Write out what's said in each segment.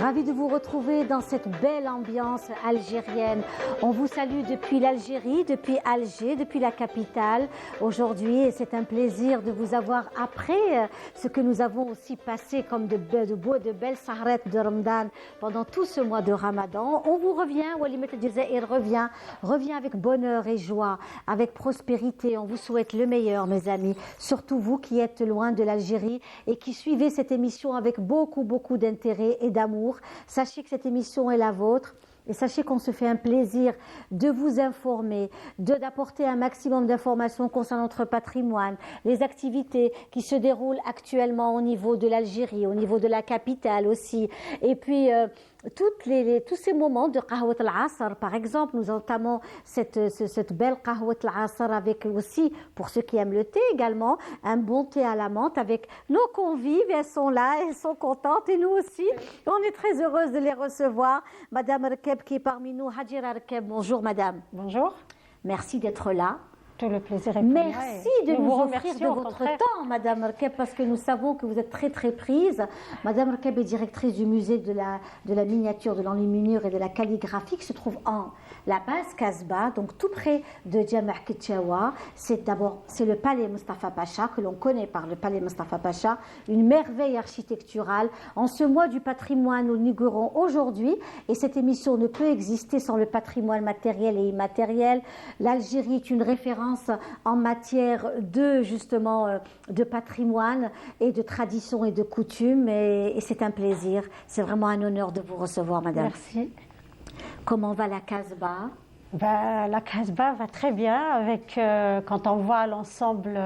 Ravi de vous retrouver dans cette belle ambiance algérienne. On vous salue depuis l'Algérie, depuis Alger, depuis la capitale. Aujourd'hui, c'est un plaisir de vous avoir après ce que nous avons aussi passé comme de belles sahrettes de Ramadan pendant tout ce mois de Ramadan. On vous revient, Walimat El Jazair revient avec bonheur et joie, avec prospérité. On vous souhaite le meilleur, mes amis, surtout vous qui êtes loin de l'Algérie et qui suivez cette émission avec beaucoup d'intérêt et d'amour. Sachez que cette émission est la vôtre. Et sachez qu'on se fait un plaisir de vous informer, d'apporter un maximum d'informations concernant notre patrimoine, les activités qui se déroulent actuellement au niveau de l'Algérie, au niveau de la capitale aussi. Et puis, tous ces moments de Qahwat al-Asr, par exemple, nous entamons cette belle Qahwat al-Asr avec aussi, pour ceux qui aiment le thé également, un bon thé à la menthe avec nos convives. Elles sont là, elles sont contentes et nous aussi. On est très heureuse de les recevoir. Madame Rkeb qui est parmi nous, Hadjira Rkeb, bonjour madame. Bonjour. Merci d'être là. Tout le plaisir est pour moi. Merci de nous offrir de votre temps, Madame Rkeb, parce que nous savons que vous êtes très prise. Madame Rkeb est directrice du musée de la miniature, de l'enluminure et de la calligraphie qui se trouve en la base Casbah, donc tout près de Jama' Ketchaoua. C'est le palais Mustafa Pacha, que l'on connaît par le palais Mustafa Pacha, une merveille architecturale. En ce mois du patrimoine, nous inaugurons aujourd'hui, et cette émission ne peut exister sans le patrimoine matériel et immatériel. L'Algérie est une référence en matière de patrimoine et de tradition et de coutumes, et c'est un plaisir, c'est vraiment un honneur de vous recevoir, madame. Merci. Comment va la Casbah? La Casbah va très bien, avec quand on voit l'ensemble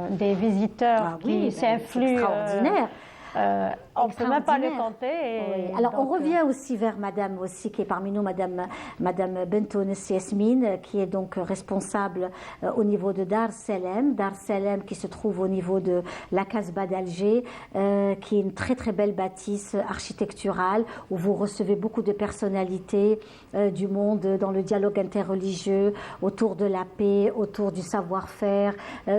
des visiteurs qui s'influent. Extraordinaire. On ne peut même pas le compter. Oui. Alors on revient aussi vers madame aussi qui est parmi nous, madame Bentounes Yasmine, qui est donc responsable au niveau de Dar Selem qui se trouve au niveau de la Casbah d'Alger, qui est une très belle bâtisse architecturale où vous recevez beaucoup de personnalités du monde dans le dialogue interreligieux, autour de la paix, autour du savoir-faire,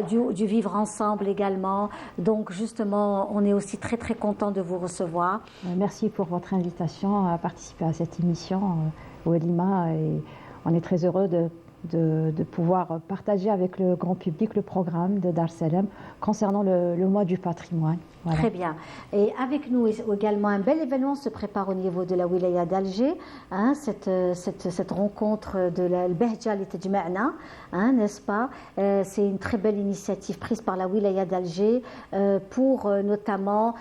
du vivre ensemble également. Donc justement, on est aussi très content de vous recevoir. Merci pour votre invitation à participer à cette émission, Walima, et on est très heureux de pouvoir partager avec le grand public le programme de Dar Selem concernant le mois du patrimoine. Voilà. Très bien. Et avec nous également un bel événement se prépare au niveau de la wilaya d'Alger, cette rencontre de la Behja li Tajma'na, n'est-ce pas? C'est une très belle initiative prise par la wilaya d'Alger pour notamment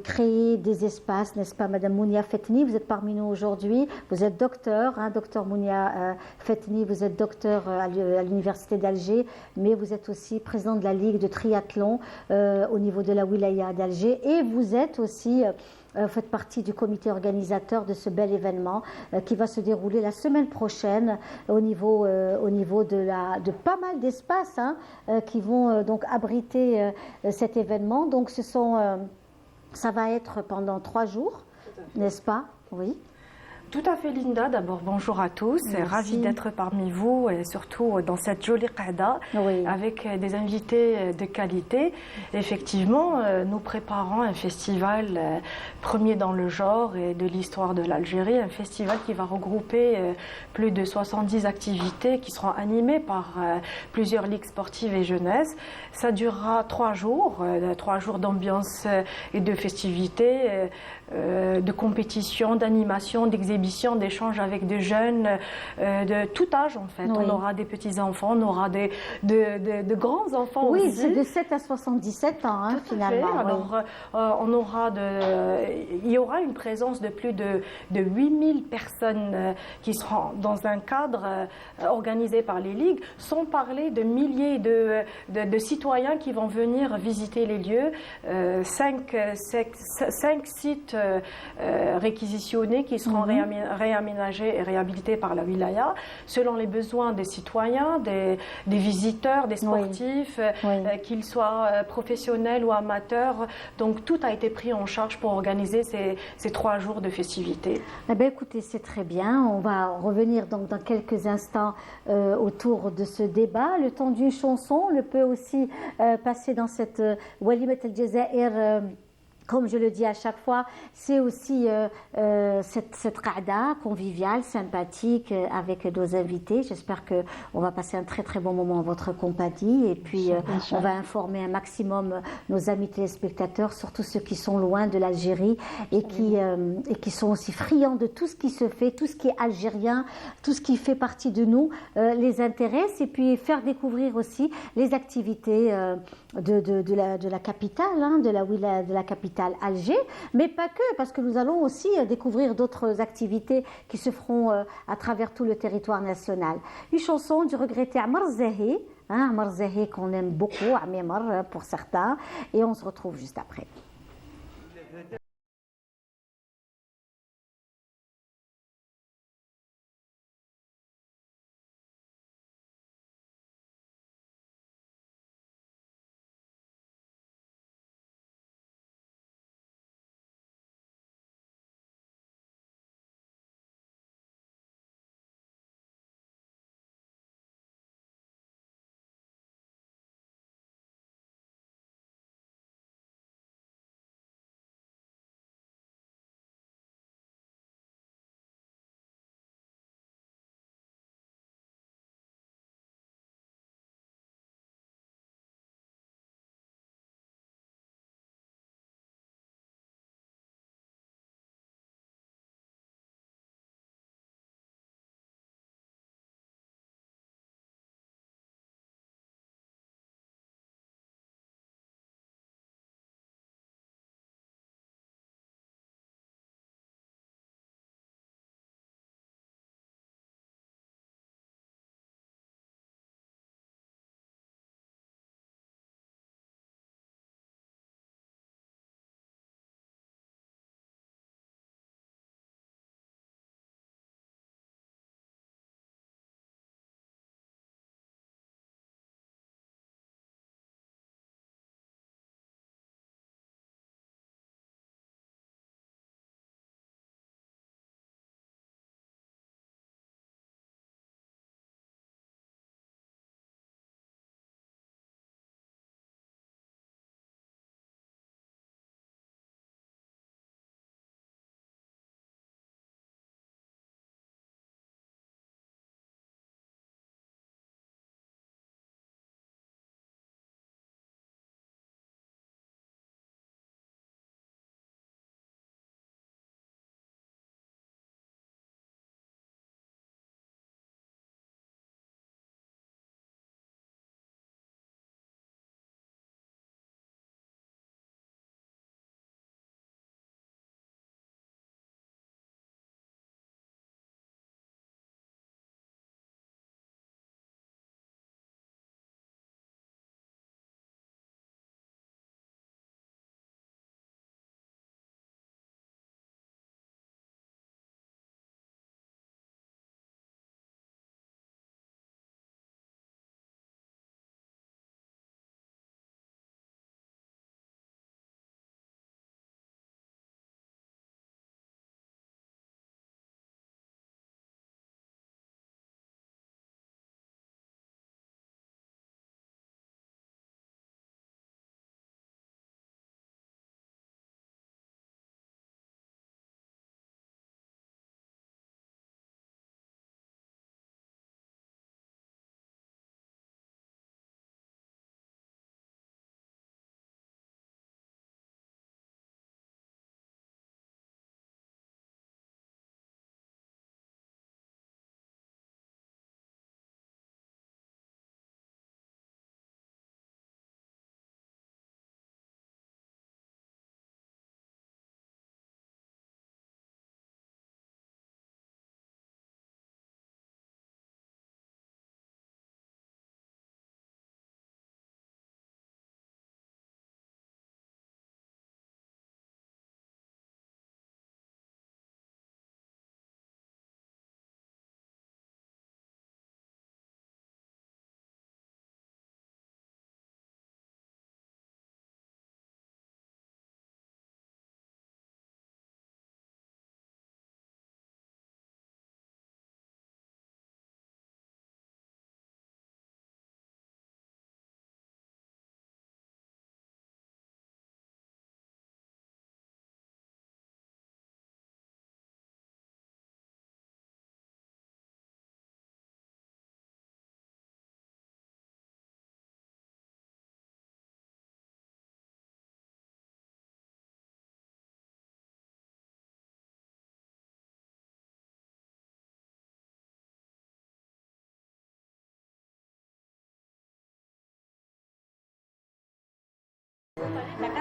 créer des espaces, n'est-ce pas, Madame Mounia Fetni, vous êtes parmi nous aujourd'hui, vous êtes docteur, docteur Mounia Fetni, vous êtes docteur à l'université d'Alger, mais vous êtes aussi président de la Ligue de triathlon au niveau de la wilaya d'Alger, et vous êtes aussi faites partie du comité organisateur de ce bel événement qui va se dérouler la semaine prochaine au niveau de pas mal d'espaces qui vont donc abriter cet événement. Donc ça va être pendant 3 jours, n'est-ce pas? Oui. Tout à fait, Linda. D'abord, bonjour à tous. Ravie d'être parmi vous et surtout dans cette jolie qada avec des invités de qualité. Effectivement, nous préparons un festival premier dans le genre et de l'histoire de l'Algérie, un festival qui va regrouper plus de 70 activités qui seront animées par plusieurs ligues sportives et jeunesse. Ça durera 3 jours, 3 jours d'ambiance et de festivités, de compétition, d'animation, d'exhibition, d'échanges avec des jeunes de tout âge en fait. On aura des petits-enfants, on aura de grands-enfants aussi. Oui, c'est de 7 à 77 ans finalement. Alors, il y aura une présence de plus de 8000 personnes qui seront dans un cadre organisé par les ligues, sans parler de milliers de citoyens qui vont venir visiter les lieux. 5 sites réquisitionnés qui seront réaménagés et réhabilités par la wilaya selon les besoins des citoyens, des visiteurs, des sportifs, qu'ils soient professionnels ou amateurs. Donc tout a été pris en charge pour organiser ces 3 jours de festivités. Eh bien, écoutez, c'est très bien. On va revenir donc dans quelques instants autour de ce débat. Le temps d'une chanson, on le peut aussi passer dans cette Walimat El Jazair Comme je le dis à chaque fois, c'est aussi cette qa'da conviviale, sympathique avec nos invités. J'espère qu'on va passer un très très bon moment en votre compagnie et puis on va informer un maximum nos amis téléspectateurs, surtout ceux qui sont loin de l'Algérie et qui sont aussi friands de tout ce qui se fait, tout ce qui est algérien, tout ce qui fait partie de nous les intéresse et puis faire découvrir aussi les activités de la capitale, hein, de la capitale Alger, mais pas que, parce que nous allons aussi découvrir d'autres activités qui se feront à travers tout le territoire national. Une chanson du regretté Amar Zahi, hein, Amar Zahi qu'on aime beaucoup, Amemar pour certains, et on se retrouve juste après.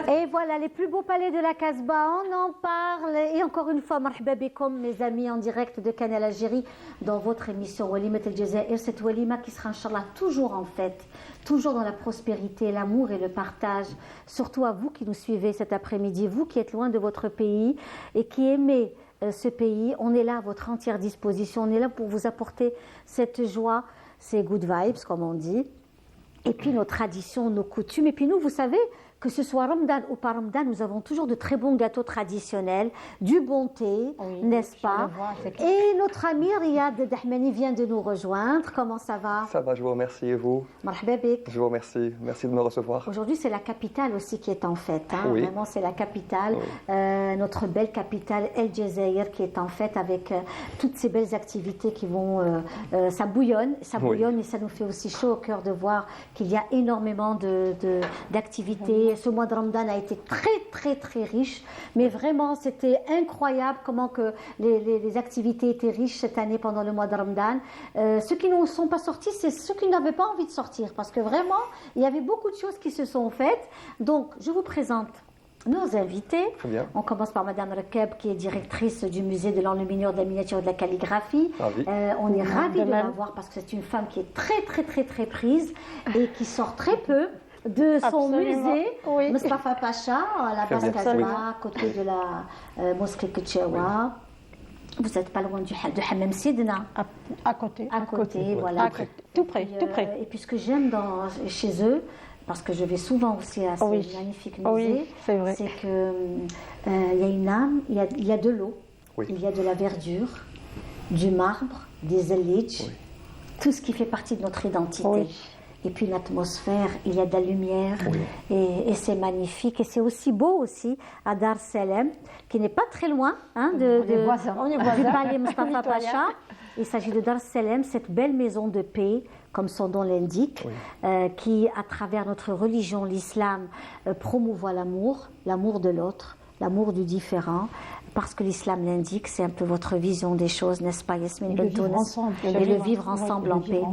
Et voilà, les plus beaux palais de la Casbah, on en parle. Et encore une fois, marhaba bikoum, mes amis, en direct de Canal Algérie, dans votre émission Walimat El Jazair. Cette walima qui sera, Inch'Allah, toujours en fête, toujours dans la prospérité, l'amour et le partage. Surtout à vous qui nous suivez cet après-midi, vous qui êtes loin de votre pays et qui aimez ce pays. On est là à votre entière disposition. On est là pour vous apporter cette joie, ces good vibes, comme on dit. Et puis nos traditions, nos coutumes. Et puis nous, vous savez, que ce soit Ramadan ou pas Ramadan, nous avons toujours de très bons gâteaux traditionnels, du bon thé, n'est-ce pas? Et notre ami Riyad Dahmani vient de nous rejoindre. Comment ça va? Ça va, je vous remercie. Et vous? Marhaba bik. Je vous remercie. Merci de me recevoir. Aujourd'hui, c'est la capitale aussi qui est en fête. Hein. Oui. Vraiment, c'est la capitale, notre belle capitale El Jazair qui est en fête avec toutes ces belles activités qui vont... ça bouillonne et ça nous fait aussi chaud au cœur de voir qu'il y a énormément d'activités. Ce mois de Ramadan a été très riche, mais vraiment c'était incroyable comment que les activités étaient riches cette année pendant le mois de Ramadan. Ceux qui ne sont pas sortis, c'est ceux qui n'avaient pas envie de sortir, parce que vraiment il y avait beaucoup de choses qui se sont faites. Donc je vous présente nos invités. Très bien. On commence par Madame Rekeb, qui est directrice du musée de l'enluminure, de la miniature et de la calligraphie. On est ravis de la voir parce que c'est une femme qui est très prise et qui sort très peu de son musée, Mustafa Pacha, à la base Casbah, à côté de la mosquée Ketchewa. Vous n'êtes pas loin de Hammam Sidna. À côté. À côté, voilà. Tout près. Et puis ce que j'aime chez eux, parce que je vais souvent aussi à ce magnifique musée, c'est qu'il y a une âme, il y a de l'eau, il y a de la verdure, du marbre, des zellij, tout ce qui fait partie de notre identité. Et puis une atmosphère, il y a de la lumière et c'est magnifique. Et c'est aussi beau aussi à Dar Salem, qui n'est pas très loin du palais Mustafa Pacha. Il s'agit de Dar Salem, cette belle maison de paix, comme son nom l'indique, qui, à travers notre religion, l'islam, promouvoit l'amour de l'autre, l'amour du différent. Parce que l'islam l'indique, c'est un peu votre vision des choses, n'est-ce pas, Yasmine Bentounes? Et le vivre ensemble en paix,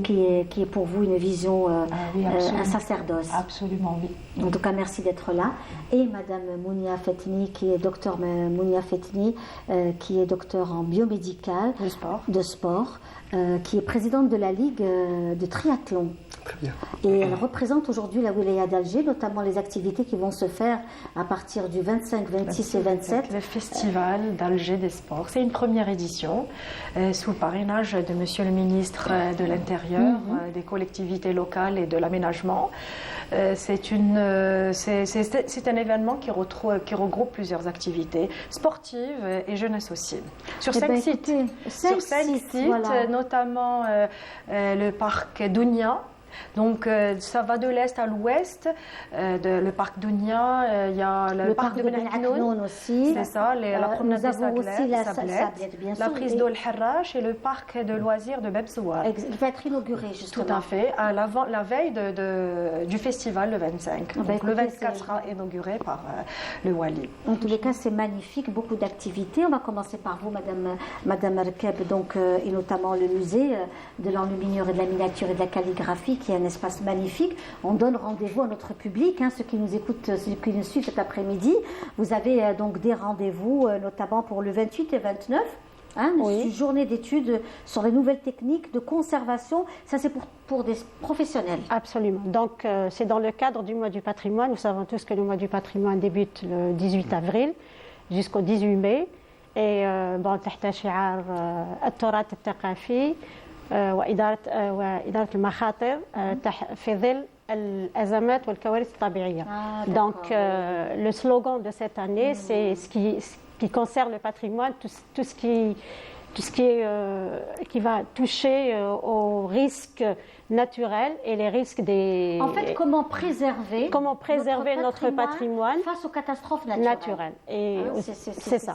qui est pour vous une vision, un sacerdoce. Absolument, oui. En tout cas, merci d'être là. Et Madame Mounia Fetni, qui est docteur Mounia Fetni, qui est docteur en biomédical de sport, qui est présidente de la Ligue de triathlon. Très bien. Et elle représente aujourd'hui la wilaya d'Alger, notamment les activités qui vont se faire à partir du 25, 26 et 27. Le Festival d'Alger des sports. C'est une première édition sous le parrainage de Monsieur le ministre de l'Intérieur, des collectivités locales et de l'aménagement. C'est un événement qui regroupe plusieurs activités sportives et jeunesse aussi. Sur 5 sites. Sur 5 sites, notamment le parc Dounia. Donc ça va de l'est à l'ouest, le parc Dounia, il y a le parc de Ben Aknoun aussi. C'est ça, la promenade des Sablette, la prise d'eau Harrach et le parc de loisirs de Bebsouar. Il va être inauguré justement. Tout à fait, la veille du festival le 25. Donc le 24 sera inauguré par le Wali. En tous les cas, c'est magnifique, beaucoup d'activités. On va commencer par vous, Madame Rekeb, donc, et notamment le musée de l'enluminure et de la miniature et de la calligraphie, qui est un espace magnifique. On donne rendez-vous à notre public, ceux qui nous écoutent, ceux qui nous suivent cet après-midi. Vous avez donc des rendez-vous, notamment pour le 28 et 29. Une journée d'études sur les nouvelles techniques de conservation. Ça, c'est pour des professionnels. Absolument. Donc, c'est dans le cadre du mois du patrimoine. Nous savons tous que le mois du patrimoine débute le 18 avril jusqu'au 18 mai. Et تحت شعار التراث الثقافي وإدارة المخاطر في ظل الأزمات والكوارث الطبيعية. Donc, le slogan de cette année, c'est ce qui concerne le patrimoine, tout ce qui va toucher aux risques naturels et les risques des... En fait, comment préserver notre patrimoine face aux catastrophes naturelles. Et c'est ça.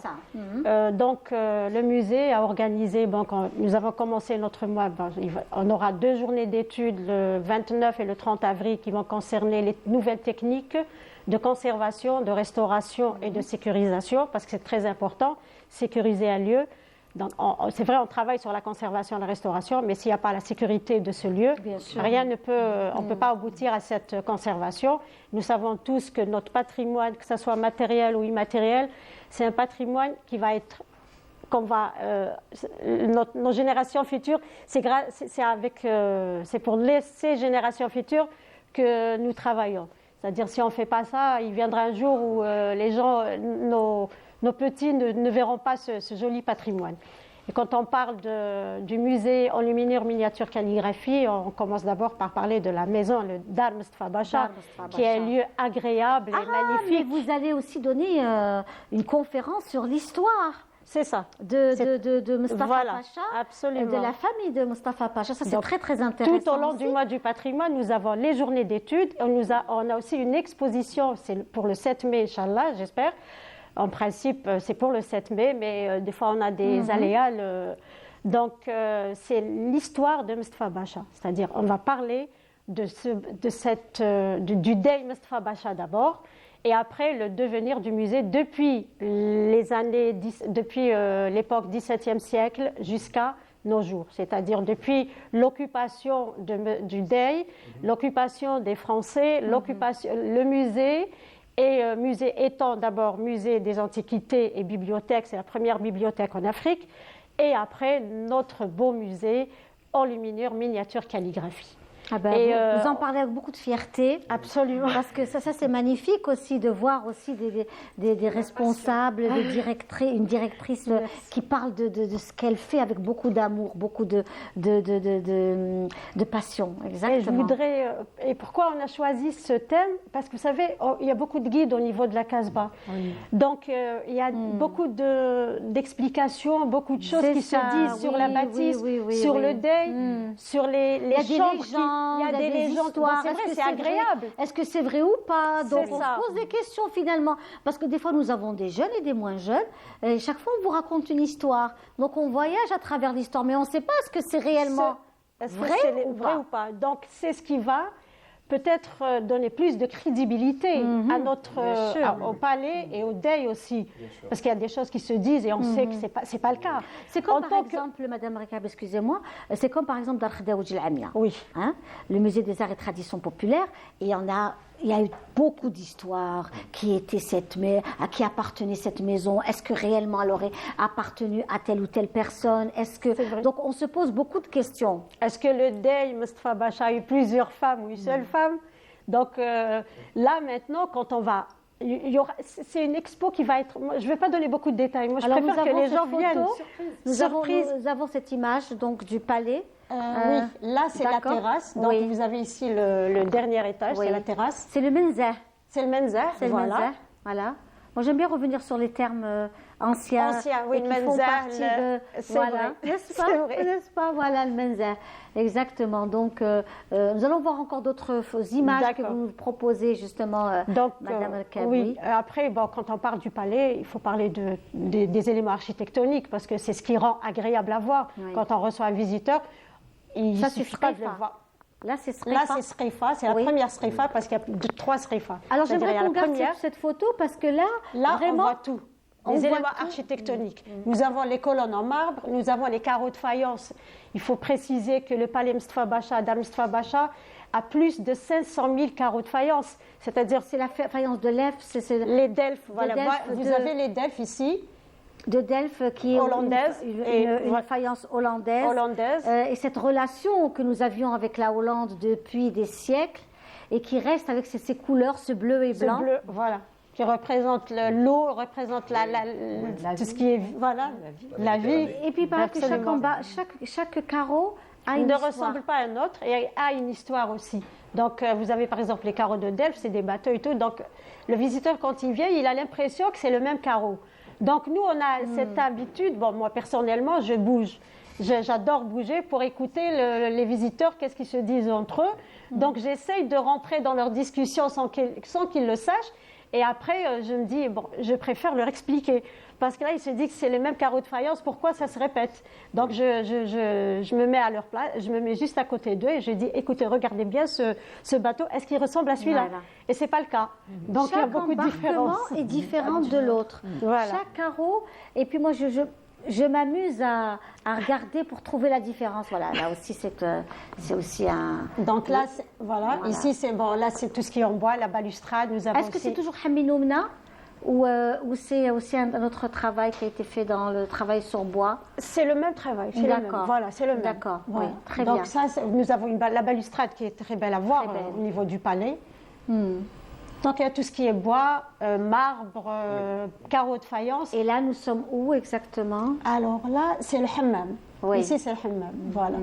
Donc, le musée a organisé, nous avons commencé notre mois, on aura 2 journées d'études, le 29 et le 30 avril, qui vont concerner les nouvelles techniques de conservation, de restauration et de sécurisation, parce que c'est très important, sécuriser un lieu. C'est vrai, on travaille sur la conservation et la restauration, mais s'il n'y a pas la sécurité de ce lieu, rien ne peut, on ne peut pas aboutir à cette conservation. Nous savons tous que notre patrimoine, que ce soit matériel ou immatériel, c'est un patrimoine qui va être, nos générations futures, c'est pour ces générations futures que nous travaillons. C'est-à-dire, si on ne fait pas ça, il viendra un jour où les gens, nos petits ne verront pas ce joli patrimoine. Et quand on parle du musée enluminure miniature calligraphie, on commence d'abord par parler de la maison, le Dar Mustapha Bacha, qui est un lieu agréable et magnifique. Mais vous allez aussi donner une conférence sur l'histoire. C'est ça. De Mustapha Pacha, absolument. de la famille de Mustapha Pacha. Ça, c'est très, très intéressant. Tout au long du mois du patrimoine, nous avons les journées d'études. On a aussi une exposition, c'est pour le 7 mai, Inch'Allah, j'espère. En principe, c'est pour le 7 mai, mais des fois, on a des aléas. Donc, c'est l'histoire de Mustapha Bacha. C'est-à-dire, on va parler du Dey Mustapha Bacha d'abord, et après le devenir du musée depuis l'époque 17e siècle jusqu'à nos jours. C'est-à-dire depuis l'occupation du Dey, l'occupation des Français, le musée. Et musée étant d'abord musée des antiquités et bibliothèque, c'est la première bibliothèque en Afrique, et après notre beau musée enluminure miniature calligraphie. Ah ben, vous en parlez avec beaucoup de fierté. Absolument. Parce que ça c'est magnifique aussi de voir aussi des responsables, une directrice qui parle de ce qu'elle fait avec beaucoup d'amour, beaucoup de passion. Exactement. Et je voudrais, et pourquoi on a choisi ce thème? Parce que vous savez, il y a beaucoup de guides au niveau de la Casbah. Oui. Donc il y a beaucoup d'explications, beaucoup de choses qui se disent sur la bâtisse, sur le Dey, sur les chambres. Il y a des légendes. C'est vrai, c'est agréable. Est-ce que c'est vrai ou pas? Donc on se pose des questions finalement. Parce que des fois nous avons des jeunes et des moins jeunes. Et chaque fois on vous raconte une histoire. Donc on voyage à travers l'histoire. Mais on ne sait pas ce que c'est réellement vrai ou pas. Donc c'est ce qui va peut-être donner plus de crédibilité à au palais et au Dey aussi. Parce qu'il y a des choses qui se disent et on sait que c'est pas le cas. C'est comme par exemple, Madame Rekab, excusez-moi, c'est comme par exemple Dar Khdaoudj Amia. Oui. Le musée des arts et traditions populaires. Et il y a eu beaucoup d'histoires qui appartenait cette maison. Est-ce que réellement elle aurait appartenu à telle ou telle personne? Donc on se pose beaucoup de questions. Est-ce que le Dey Mustapha Bacha a eu plusieurs femmes ou une seule femme? Donc là maintenant, quand on va, c'est une expo qui va être. Je ne vais pas donner beaucoup de détails. Moi, je préfère que les gens viennent. Nous avons cette image donc du palais. Oui, là c'est la terrasse. Donc vous avez ici le dernier étage, c'est la terrasse. C'est le menzah. C'est le menzah, voilà. Moi j'aime bien revenir sur les termes anciens. Oui, le menzah. Voilà, n'est-ce pas? Voilà le menzah. Exactement. Donc nous allons voir encore d'autres images que vous nous proposez justement, Madame Rekab. Oui. Après, quand on parle du palais, il faut parler des éléments architectoniques parce que c'est ce qui rend agréable à voir. Quand on reçoit un visiteur, il ne suffit pas de le voir. Là, c'est Srifa, c'est la première Srifa parce qu'il y a 3 Srifas. Alors, j'aimerais qu'on garde cette photo parce que là vraiment, on voit tout. Les éléments architectoniques. Nous avons les colonnes en marbre, nous avons les carreaux de faïence. Il faut préciser que le palais Mustapha Bacha, Dar Mustapha Bacha, a plus de 500 000 carreaux de faïence. C'est-à-dire, c'est la faïence de Delft. Les Delft, voilà. Vous avez les Delft ici. De Delft qui est hollandaise, une faïence hollandaise. Et cette relation que nous avions avec la Hollande depuis des siècles et qui reste avec ces couleurs, ce bleu et blanc. Ce bleu, voilà, qui représente l'eau, représente tout ce qui est la vie. Et puis par que chaque carreau a une histoire. Ne ressemble pas à un autre et a une histoire aussi. Donc vous avez par exemple les carreaux de Delft, c'est des bateaux et tout. Donc le visiteur quand il vient, il a l'impression que c'est le même carreau. Donc nous, on a cette habitude, moi personnellement, je bouge. J'adore bouger pour écouter les visiteurs, qu'est-ce qu'ils se disent entre eux. Donc j'essaye de rentrer dans leur discussion sans qu'ils le sachent. Et après, je me dis, je préfère leur expliquer. Parce que là, ils se disent que c'est les mêmes carreaux de faïence, pourquoi ça se répète? Donc je me mets à leur place, je me mets juste à côté d'eux et je dis, écoutez, regardez bien ce bateau, est-ce qu'il ressemble à celui-là? Et ce n'est pas le cas. Donc il y a beaucoup de différences. Chaque embarquement est différent de l'autre. Chaque carreau, et puis moi je m'amuse à regarder pour trouver la différence. Voilà, là aussi, c'est aussi un... Donc là, voilà, ici, c'est bon, là, c'est tout ce qui est en bois, la balustrade. Est-ce que c'est toujours Haminoumna ou c'est aussi un autre travail qui a été fait dans le travail sur bois? C'est le même travail. D'accord. Voilà, c'est le même. D'accord, voilà. oui, très bien. Donc ça, nous avons la balustrade qui est très belle à voir au niveau du palais. Donc il y a tout ce qui est bois, marbre, carreaux de faïence. Et là, nous sommes où exactement? Alors là, c'est le hammam. Oui. Ici, c'est le hammam. Voilà.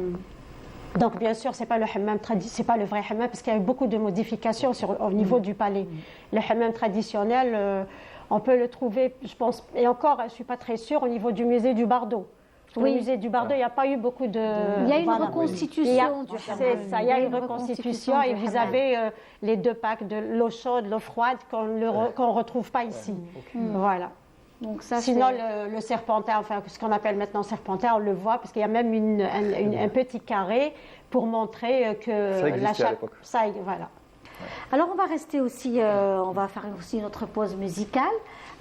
Donc bien sûr, c'est pas le hammam c'est pas le vrai hammam parce qu'il y a eu beaucoup de modifications au niveau du palais. Le hammam traditionnel, on peut le trouver, je pense, et encore, je suis pas très sûre, au niveau du musée du Bardo. Oui. Le musée du Bardo, il n'y a pas eu beaucoup de... Il y a une reconstitution du hammam. C'est ça, il y a une reconstitution et vous avez les deux packs de l'eau chaude, l'eau froide qu'on ne retrouve pas ici. Voilà. Donc ça, sinon, le serpentin, enfin ce qu'on appelle maintenant serpentin, on le voit parce qu'il y a même un petit carré pour montrer que ça existait à l'époque. Voilà. Alors on va rester aussi, on va faire aussi notre pause musicale,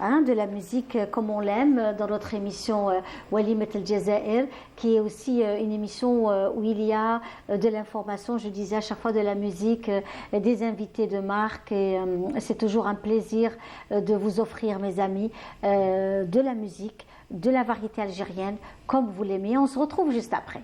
hein, de la musique comme on l'aime dans notre émission Walimat El Jazair, qui est aussi une émission où il y a de l'information, je disais à chaque fois de la musique, des invités de marque, et c'est toujours un plaisir de vous offrir, mes amis, de la musique, de la variété algérienne, comme vous l'aimez. On se retrouve juste après.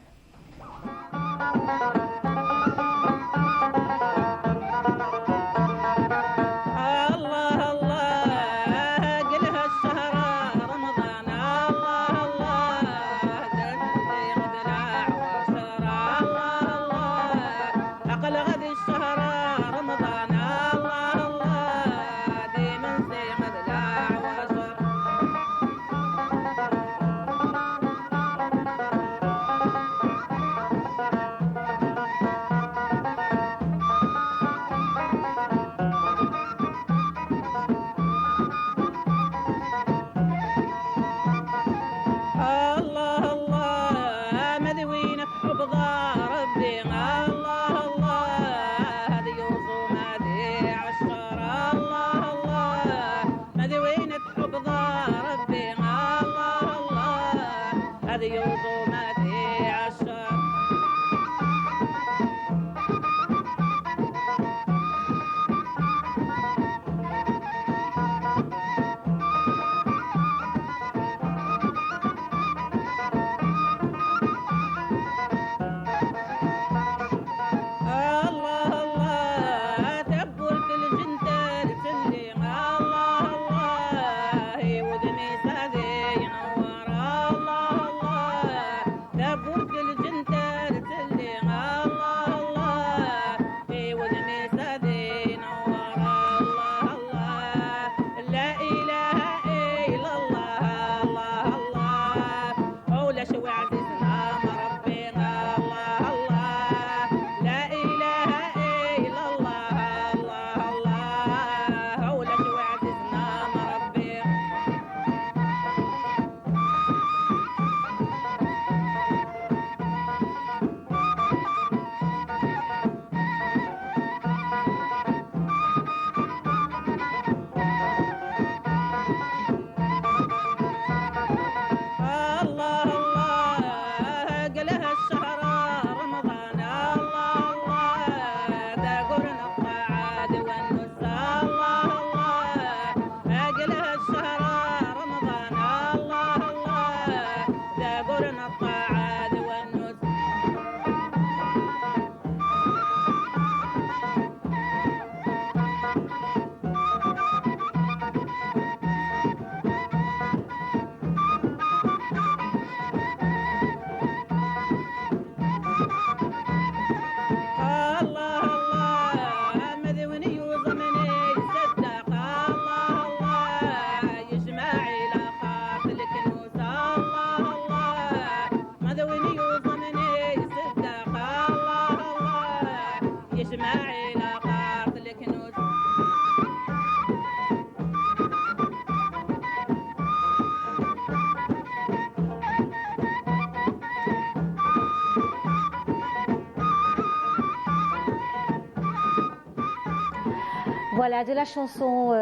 Voilà, de la chanson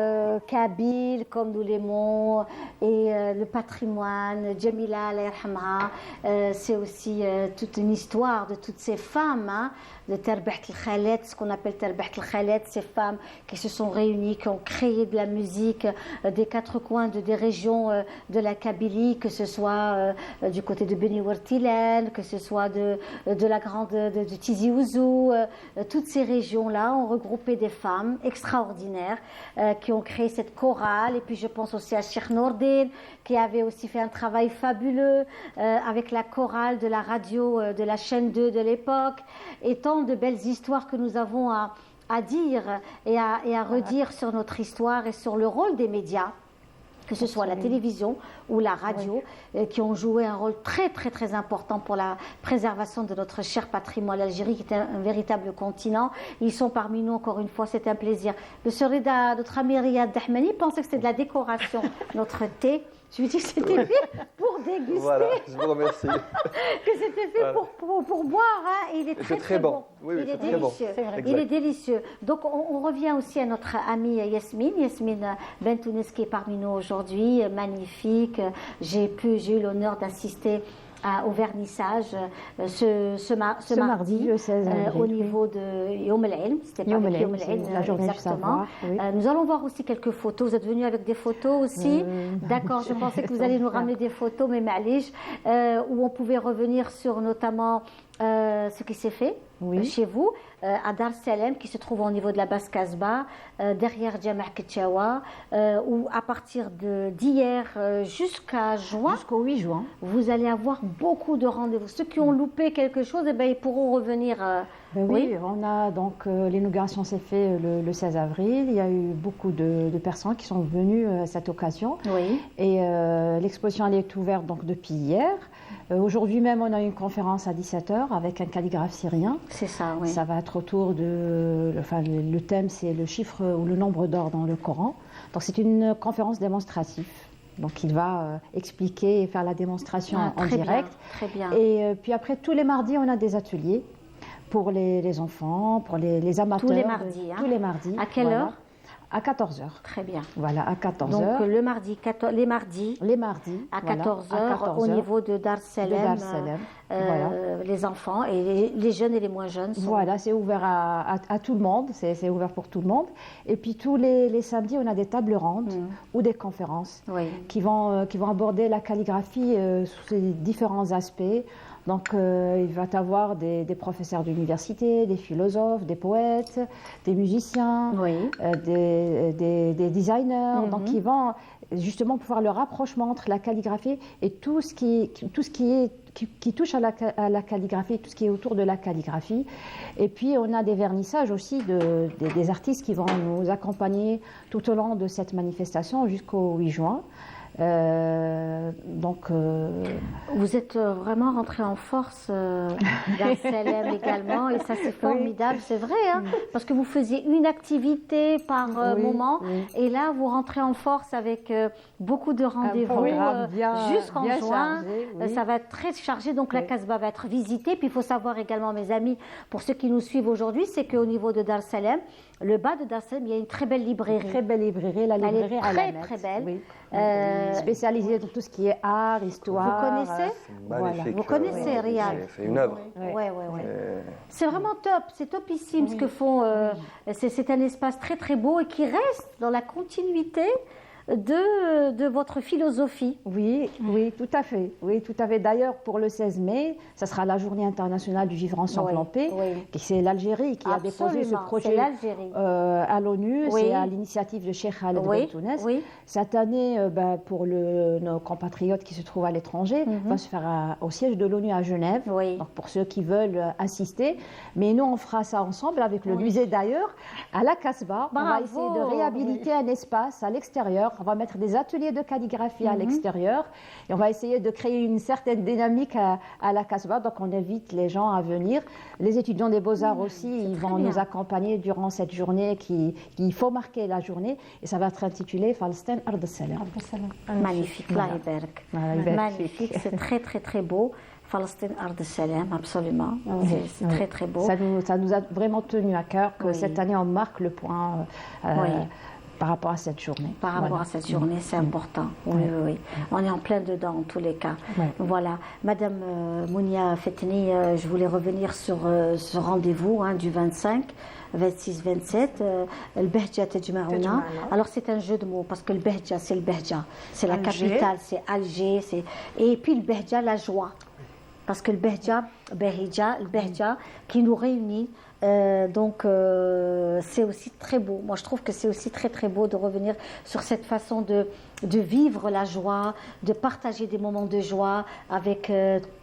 kabyle, comme nous l'aimons, et le patrimoine, Jamila, Allah yarhamha, c'est aussi toute une histoire de toutes ces femmes, hein, de Terbeht el-Khalet, ce qu'on appelle Terbeht el-Khalet, ces femmes qui se sont réunies, qui ont créé de la musique des quatre coins des régions de la Kabylie, que ce soit du côté de Beni Wertilen, que ce soit de la grande de Tizi Ouzou, toutes ces régions-là ont regroupé des femmes extraordinaires qui ont créé cette chorale. Et puis je pense aussi à Cheikh Nourdine, qui avait aussi fait un travail fabuleux avec la chorale de la radio de la chaîne 2 de l'époque, et tant de belles histoires que nous avons à dire et à redire sur notre histoire et sur le rôle des médias, que ce soit la télévision ou la radio, qui ont joué un rôle très très très important pour la préservation de notre cher patrimoine. L'Algérie qui est un véritable continent. Ils sont parmi nous encore une fois, c'est un plaisir. Le Rida, notre ami Riyad Dahmani, pensait que c'était de la décoration, notre thé. Je lui dis que c'était fait pour déguster. Voilà, je vous remercie. Que c'était fait pour boire. Hein. Et il est très, très bon. Oui, il est très délicieux. Bon. Il est délicieux. Donc on revient aussi à notre amie Yasmine Bentounes qui est parmi nous aujourd'hui. Magnifique. J'ai eu l'honneur d'assister au vernissage ce mardi, le 16 avril, au niveau de Yom El-Ilm. C'était pas Yom El-Ilm, la journée exactement. du savoir, oui. Nous allons voir aussi quelques photos. Vous êtes venus avec des photos aussi. D'accord, je pensais que vous alliez nous ramener des photos, mais Malish, où on pouvait revenir sur notamment ce qui s'est fait chez vous, à Dar Salem, qui se trouve au niveau de la basse Casbah, derrière Jama' Ketchawa, où à partir d'hier jusqu'au 8 juin, vous allez avoir beaucoup de rendez-vous. Ceux qui ont loupé quelque chose, eh ben, ils pourront revenir. Oui, on a donc l'inauguration s'est faite le 16 avril. Il y a eu beaucoup de personnes qui sont venues à cette occasion. Oui. Et l'exposition elle est ouverte donc depuis hier. Aujourd'hui même, on a une conférence à 17h avec un calligraphe syrien. C'est ça, oui. Ça va être autour de... le thème, c'est le chiffre ou le nombre d'or dans le Coran. Donc c'est une conférence démonstrative. Donc il va expliquer et faire la démonstration en direct. Bien, très bien. Et puis après, tous les mardis, on a des ateliers pour les enfants, pour les amateurs. Tous les mardis. Tous les mardis. À quelle heure ? À 14h. Très bien. Voilà, à 14h. Donc les mardis à 14h au niveau de Dar Salem, les enfants et les jeunes et les moins jeunes. Voilà, c'est ouvert à tout le monde, c'est ouvert pour tout le monde. Et puis tous les samedis, on a des tables rondes ou des conférences qui vont aborder la calligraphie sous ses différents aspects. Donc, il va y avoir des professeurs d'université, des philosophes, des poètes, des musiciens, des designers. Donc, ils vont justement pouvoir le rapprochement entre la calligraphie et tout ce qui touche à la calligraphie, tout ce qui est autour de la calligraphie. Et puis, on a des vernissages aussi des artistes qui vont nous accompagner tout au long de cette manifestation jusqu'au 8 juin. Vous êtes vraiment rentré en force Dar Salem également, et ça c'est formidable, c'est vrai, hein, parce que vous faisiez une activité par moment, et là vous rentrez en force avec beaucoup de rendez-vous jusqu'en juin. Ça va être très chargé, donc la Casbah va être visitée. Puis il faut savoir également, mes amis, pour ceux qui nous suivent aujourd'hui, c'est qu'au niveau de Dar Salem, le bas de Dar Salem, il y a une très belle librairie. Très belle librairie, la librairie elle est très belle. Oui. Spécialisée dans tout ce qui est art, histoire. Vous connaissez Vous connaissez Riyad. C'est une œuvre. Oui. C'est vraiment top, c'est topissime ce que font. C'est un espace très très beau et qui reste dans la continuité de votre philosophie. Oui, tout à fait. Oui, tout à fait. D'ailleurs, pour le 16 mai, ça sera la journée internationale du vivre ensemble en paix. C'est l'Algérie qui a déposé ce projet à l'ONU. C'est à l'initiative de Cheikh Khaled Bentounes. Cette année, pour nos compatriotes qui se trouvent à l'étranger, va se faire au siège de l'ONU à Genève. Donc pour ceux qui veulent assister. Mais nous, on fera ça ensemble avec le musée d'ailleurs à la Casbah. On va essayer de réhabiliter un espace à l'extérieur on va mettre des ateliers de calligraphie à l'extérieur et on va essayer de créer une certaine dynamique à la Casbah. Donc on invite les gens à venir. Les étudiants des Beaux-Arts aussi, ils vont nous accompagner durant cette journée il faut marquer la journée et ça va être intitulé Palestine Ard Salam. Magnifique, magnifique, c'est très très très beau. Palestine Ard Salam, absolument. C'est très très beau. Ça nous a vraiment tenu à cœur que cette année on marque le point par rapport à cette journée. Par rapport à cette journée, c'est important. Oui. On est en plein dedans en tous les cas. Voilà. Madame Mounia Fetni, je voulais revenir sur ce rendez-vous du 25. 26-27, le Behja Tejmaouna. Alors c'est un jeu de mots parce que le Behja, c'est le Behja, c'est la capitale, c'est Alger, et puis le Behja, la joie. Parce que le Behja, le Behja qui nous réunit, c'est aussi très beau. Moi, je trouve que c'est aussi très très beau de revenir sur cette façon de vivre la joie, de partager des moments de joie avec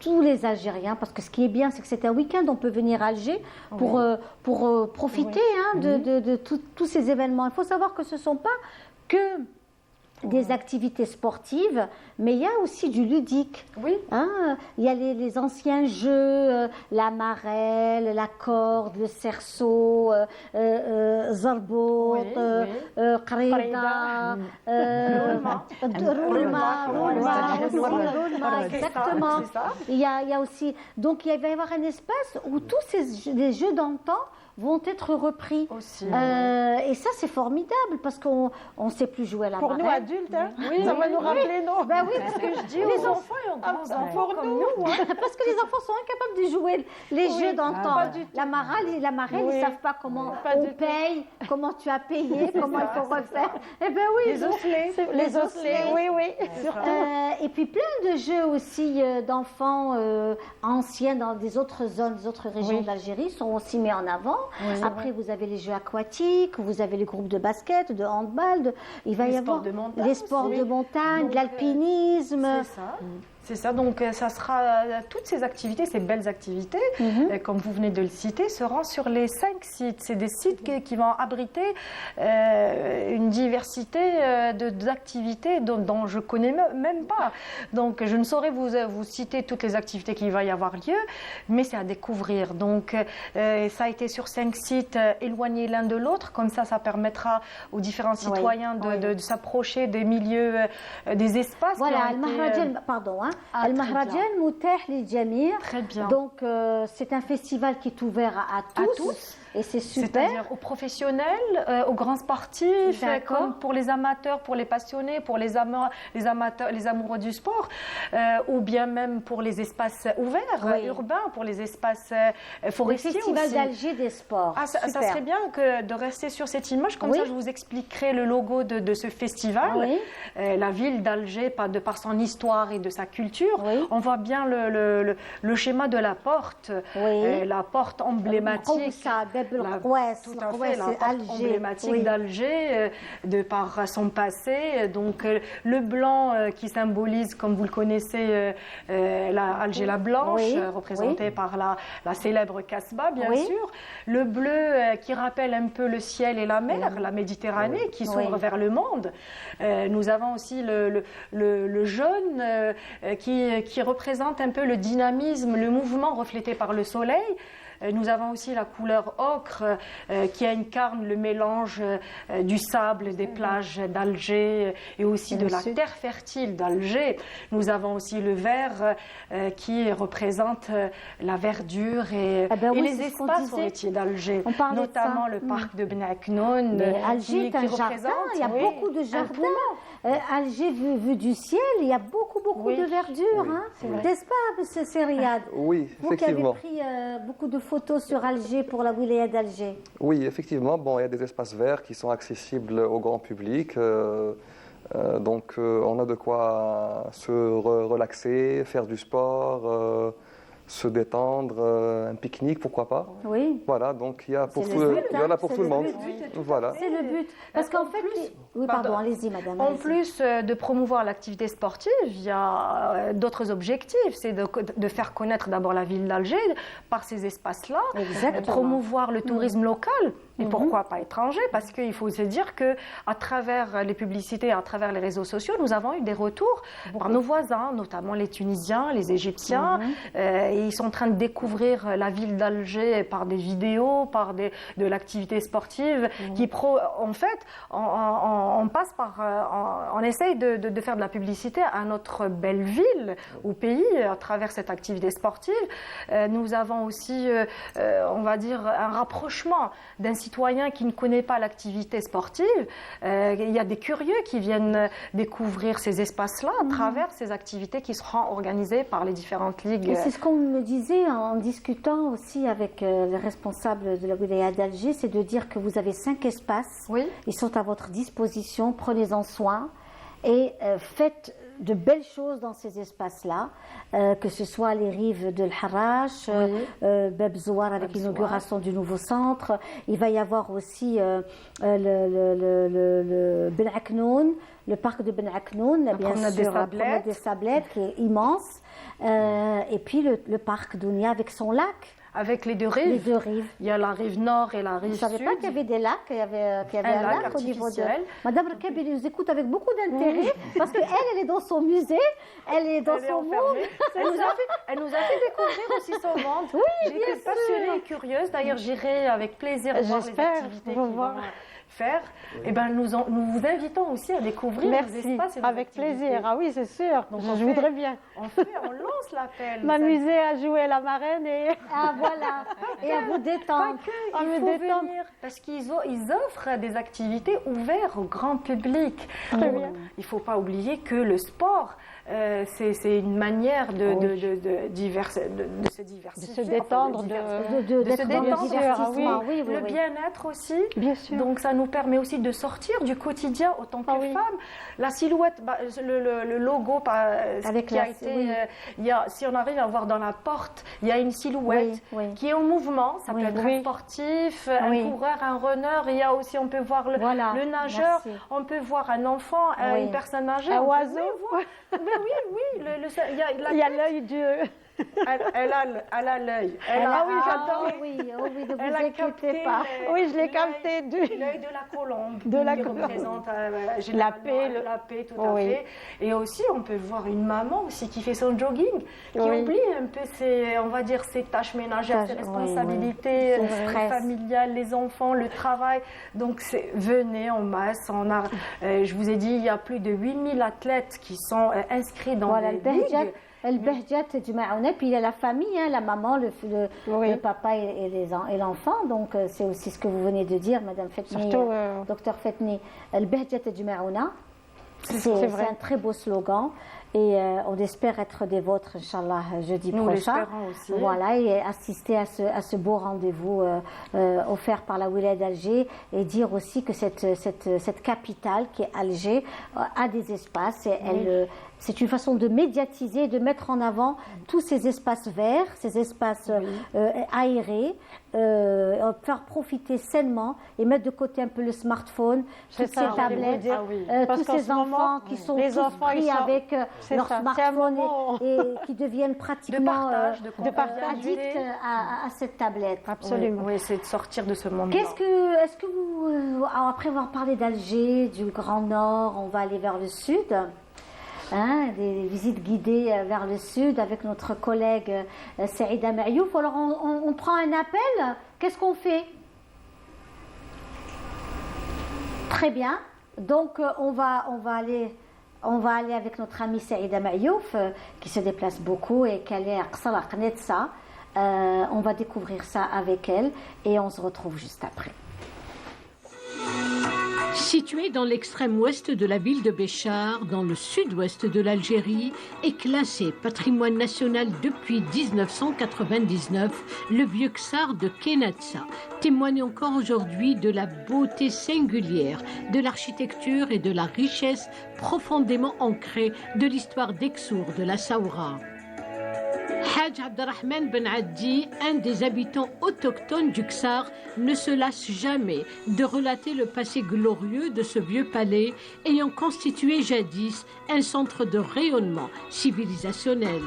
tous les Algériens. Parce que ce qui est bien, c'est que c'est un week-end, on peut venir à Alger pour profiter de tous ces événements. Il faut savoir que ce ne sont pas que des activités sportives, mais il y a aussi du ludique. Oui. Il y a les anciens jeux, la marelle, la corde, le cerceau, zarbot, qarida, roulma, exactement. Il y a aussi, donc il va y avoir un espace où tous les jeux d'antan vont être repris. Aussi. Et ça, c'est formidable parce qu'on ne sait plus jouer à la marelle. Pour nous adultes, ça va nous rappeler nos... Ben oui, parce que je dis les enfants et aux grands enfants comme nous. Parce que les enfants sont incapables de jouer les jeux d'antan. La marelle, ils ne savent pas comment on paye, comment tu as payé, comment il faut refaire. Eh bien oui. Les osselets, oui. Et puis plein de jeux aussi d'enfants anciens dans des autres zones, des autres régions d'Algérie sont aussi mis en avant. Après, vous avez les jeux aquatiques, vous avez les groupes de basket, de handball, il va y avoir les sports de montagne, de l'alpinisme. C'est ça. C'est ça, donc ça sera, toutes ces activités, ces belles activités, comme vous venez de le citer, seront sur les 5 sites. C'est des sites qui vont abriter une diversité d'activités dont je ne connais même pas. Donc je ne saurais vous citer toutes les activités qu'il va y avoir lieu, mais c'est à découvrir. Donc ça a été sur 5 sites éloignés l'un de l'autre, comme ça permettra aux différents citoyens de s'approcher des milieux, des espaces. Voilà, Al-Mahrajan Moutah Lil-Jamir. Très bien. Donc c'est un festival qui est ouvert à tous. Et c'est super. C'est-à-dire aux professionnels, aux grands sportifs, comme pour les amateurs, pour les passionnés, pour les amateurs, les amoureux du sport, ou bien même pour les espaces ouverts, urbains, pour les espaces forestiers. Le festival d'Alger des sports. Ça serait bien de rester sur cette image, comme ça je vous expliquerai le logo de ce festival. La ville d'Alger, de par son histoire et de sa culture, on voit bien le schéma de la porte, la porte emblématique. La porte emblématique d'Alger, de par son passé. Donc le blanc qui symbolise, comme vous le connaissez, Alger la Blanche, représentée par la célèbre Casbah, bien sûr. Le bleu qui rappelle un peu le ciel et la mer, la Méditerranée, qui s'ouvre vers le monde. Nous avons aussi le jaune qui représente un peu le dynamisme, le mouvement reflété par le soleil. Nous avons aussi la couleur ocre qui incarne le mélange du sable des plages d'Alger et aussi de la terre fertile d'Alger. Nous avons aussi le vert qui représente la verdure et les espaces forestiers d'Alger, notamment le parc de Ben Aknoun. Alger est un jardin, il y a beaucoup de jardins. Alger, vu du ciel, il y a beaucoup de verdure. N'est-ce pas, c'est Riyad? Oui, effectivement. Vous qui avez pris beaucoup de photos sur Alger pour la wilaya d'Alger. Oui, effectivement. Il y a des espaces verts qui sont accessibles au grand public. Donc, on a de quoi se relaxer, faire du sport, se détendre, un pique-nique, pourquoi pas. Oui. Voilà, donc il y a pour tout le monde. Voilà. C'est le but. Parce qu'en fait, allez-y, madame. En plus de promouvoir l'activité sportive, il y a d'autres objectifs. C'est de faire connaître d'abord la ville d'Alger par ces espaces-là, promouvoir le tourisme local. Et pourquoi pas étrangers? Parce qu'il faut se dire qu'à travers les publicités, à travers les réseaux sociaux, nous avons eu des retours par nos voisins, notamment les Tunisiens, les Égyptiens. Et ils sont en train de découvrir la ville d'Alger par des vidéos, par de l'activité sportive. En fait, on passe par... on essaye de faire de la publicité à notre belle ville ou pays à travers cette activité sportive. Nous avons aussi, on va dire, un rapprochement d'un citoyen qui ne connaît pas l'activité sportive. Il y a des curieux qui viennent découvrir ces espaces-là à travers ces activités qui seront organisées par les différentes ligues. C'est ce qu'on me disait en discutant aussi avec les responsables de la wilaya d'Alger, c'est de dire que vous avez 5 espaces, ils sont à votre disposition, prenez-en soin et faites de belles choses dans ces espaces-là, que ce soit les rives de l'Harrach, Bab Zouar avec l'inauguration du nouveau centre. Il va y avoir aussi le Ben Aknoun, le parc de Ben Aknoun, bien sûr, la promenade des Sablettes qui est immense, et puis le parc Dounia avec son lac. Avec les deux rives. Il y a la rive nord et la rive sud. Je ne savais pas qu'il y avait des lacs, qu'il y avait un lac au niveau de... Madame Rekabi nous écoute avec beaucoup d'intérêt parce qu'elle, elle est dans son musée, elle est dans son monde. Elle nous a fait découvrir aussi son monde. Oui, j'étais passionnée et curieuse. D'ailleurs, j'irai avec plaisir voir les activités qu'ils vont faire. Et ben, nous vous invitons aussi à découvrir les espaces et avec plaisir. Ah oui, c'est sûr. Donc, je voudrais bien. On lance l'appel. M'amuser à jouer la marraine et... Ah voilà. Et à vous détendre. Il faut venir parce qu'ils offrent des activités ouvertes au grand public. Très bien. Il ne faut pas oublier que le sport, c'est une manière de se diversifier. De se détendre, d'être dans le divertissement. Le bien-être aussi. Bien sûr. Donc ça nous permet aussi de sortir du quotidien autant que femme. La silhouette, le logo qui a été... si on arrive à voir dans la porte, il y a une silhouette qui est en mouvement. Ça peut être un sportif, un coureur, un runner. Il y a aussi, on peut voir le nageur, on peut voir un enfant, une personne âgée. Un oiseau. Mais oui. Il y a l'œil du... Elle a l'œil. Oui, ne vous inquiétez pas. Oui, je l'ai capté. L'œil de la colombe. Qui représente la paix, tout à fait. Et aussi, on peut voir une maman aussi qui fait son jogging, qui oublie un peu ses tâches ménagères, ses responsabilités familiales, les enfants, le travail. Donc, venez en masse. Je vous ai dit, il y a plus de 8000 athlètes qui sont inscrits dans les ligues. البهجات تجمعنا puis il y a la famille, la maman, le papa et l'enfant. Donc c'est aussi ce que vous venez de dire, Madame Fetni, Docteur Fetni. البهجات تجمعنا, c'est un très beau slogan. Et on espère être des vôtres, Inch'Allah, jeudi prochain. Nous l'espérons aussi. Voilà, et assister à ce beau rendez-vous offert par la wilaya d'Alger, et dire aussi que cette capitale qui est Alger a des espaces. Et c'est une façon de médiatiser, de mettre en avant tous ces espaces verts, ces espaces aérés, faire profiter sainement et mettre de côté un peu le smartphone, toutes ces tablettes, tous ces enfants qui sont tous pris avec leur smartphone et qui deviennent pratiquement addicts à cette tablette. Absolument. Oui, c'est de sortir de ce monde-là. Est-ce que vous, après avoir parlé d'Alger, du Grand Nord, on va aller vers le sud? Des visites guidées vers le sud avec notre collègue Saïda Mayouf. Alors on prend un appel, qu'est-ce qu'on fait? Très bien, donc on va aller avec notre amie Saïda Mayouf qui se déplace beaucoup et qu'elle est à Qsala Qnetsa. On va découvrir ça avec elle et on se retrouve juste après. Située dans l'extrême ouest de la ville de Béchar, dans le sud-ouest de l'Algérie, et classée patrimoine national depuis 1999, le vieux Ksar de Kenatsa témoigne encore aujourd'hui de la beauté singulière, de l'architecture et de la richesse profondément ancrée de l'histoire d'Exour de la Saoura. Haj Abderrahman Ben Addi, un des habitants autochtones du Ksar, ne se lasse jamais de relater le passé glorieux de ce vieux palais ayant constitué jadis un centre de rayonnement civilisationnel.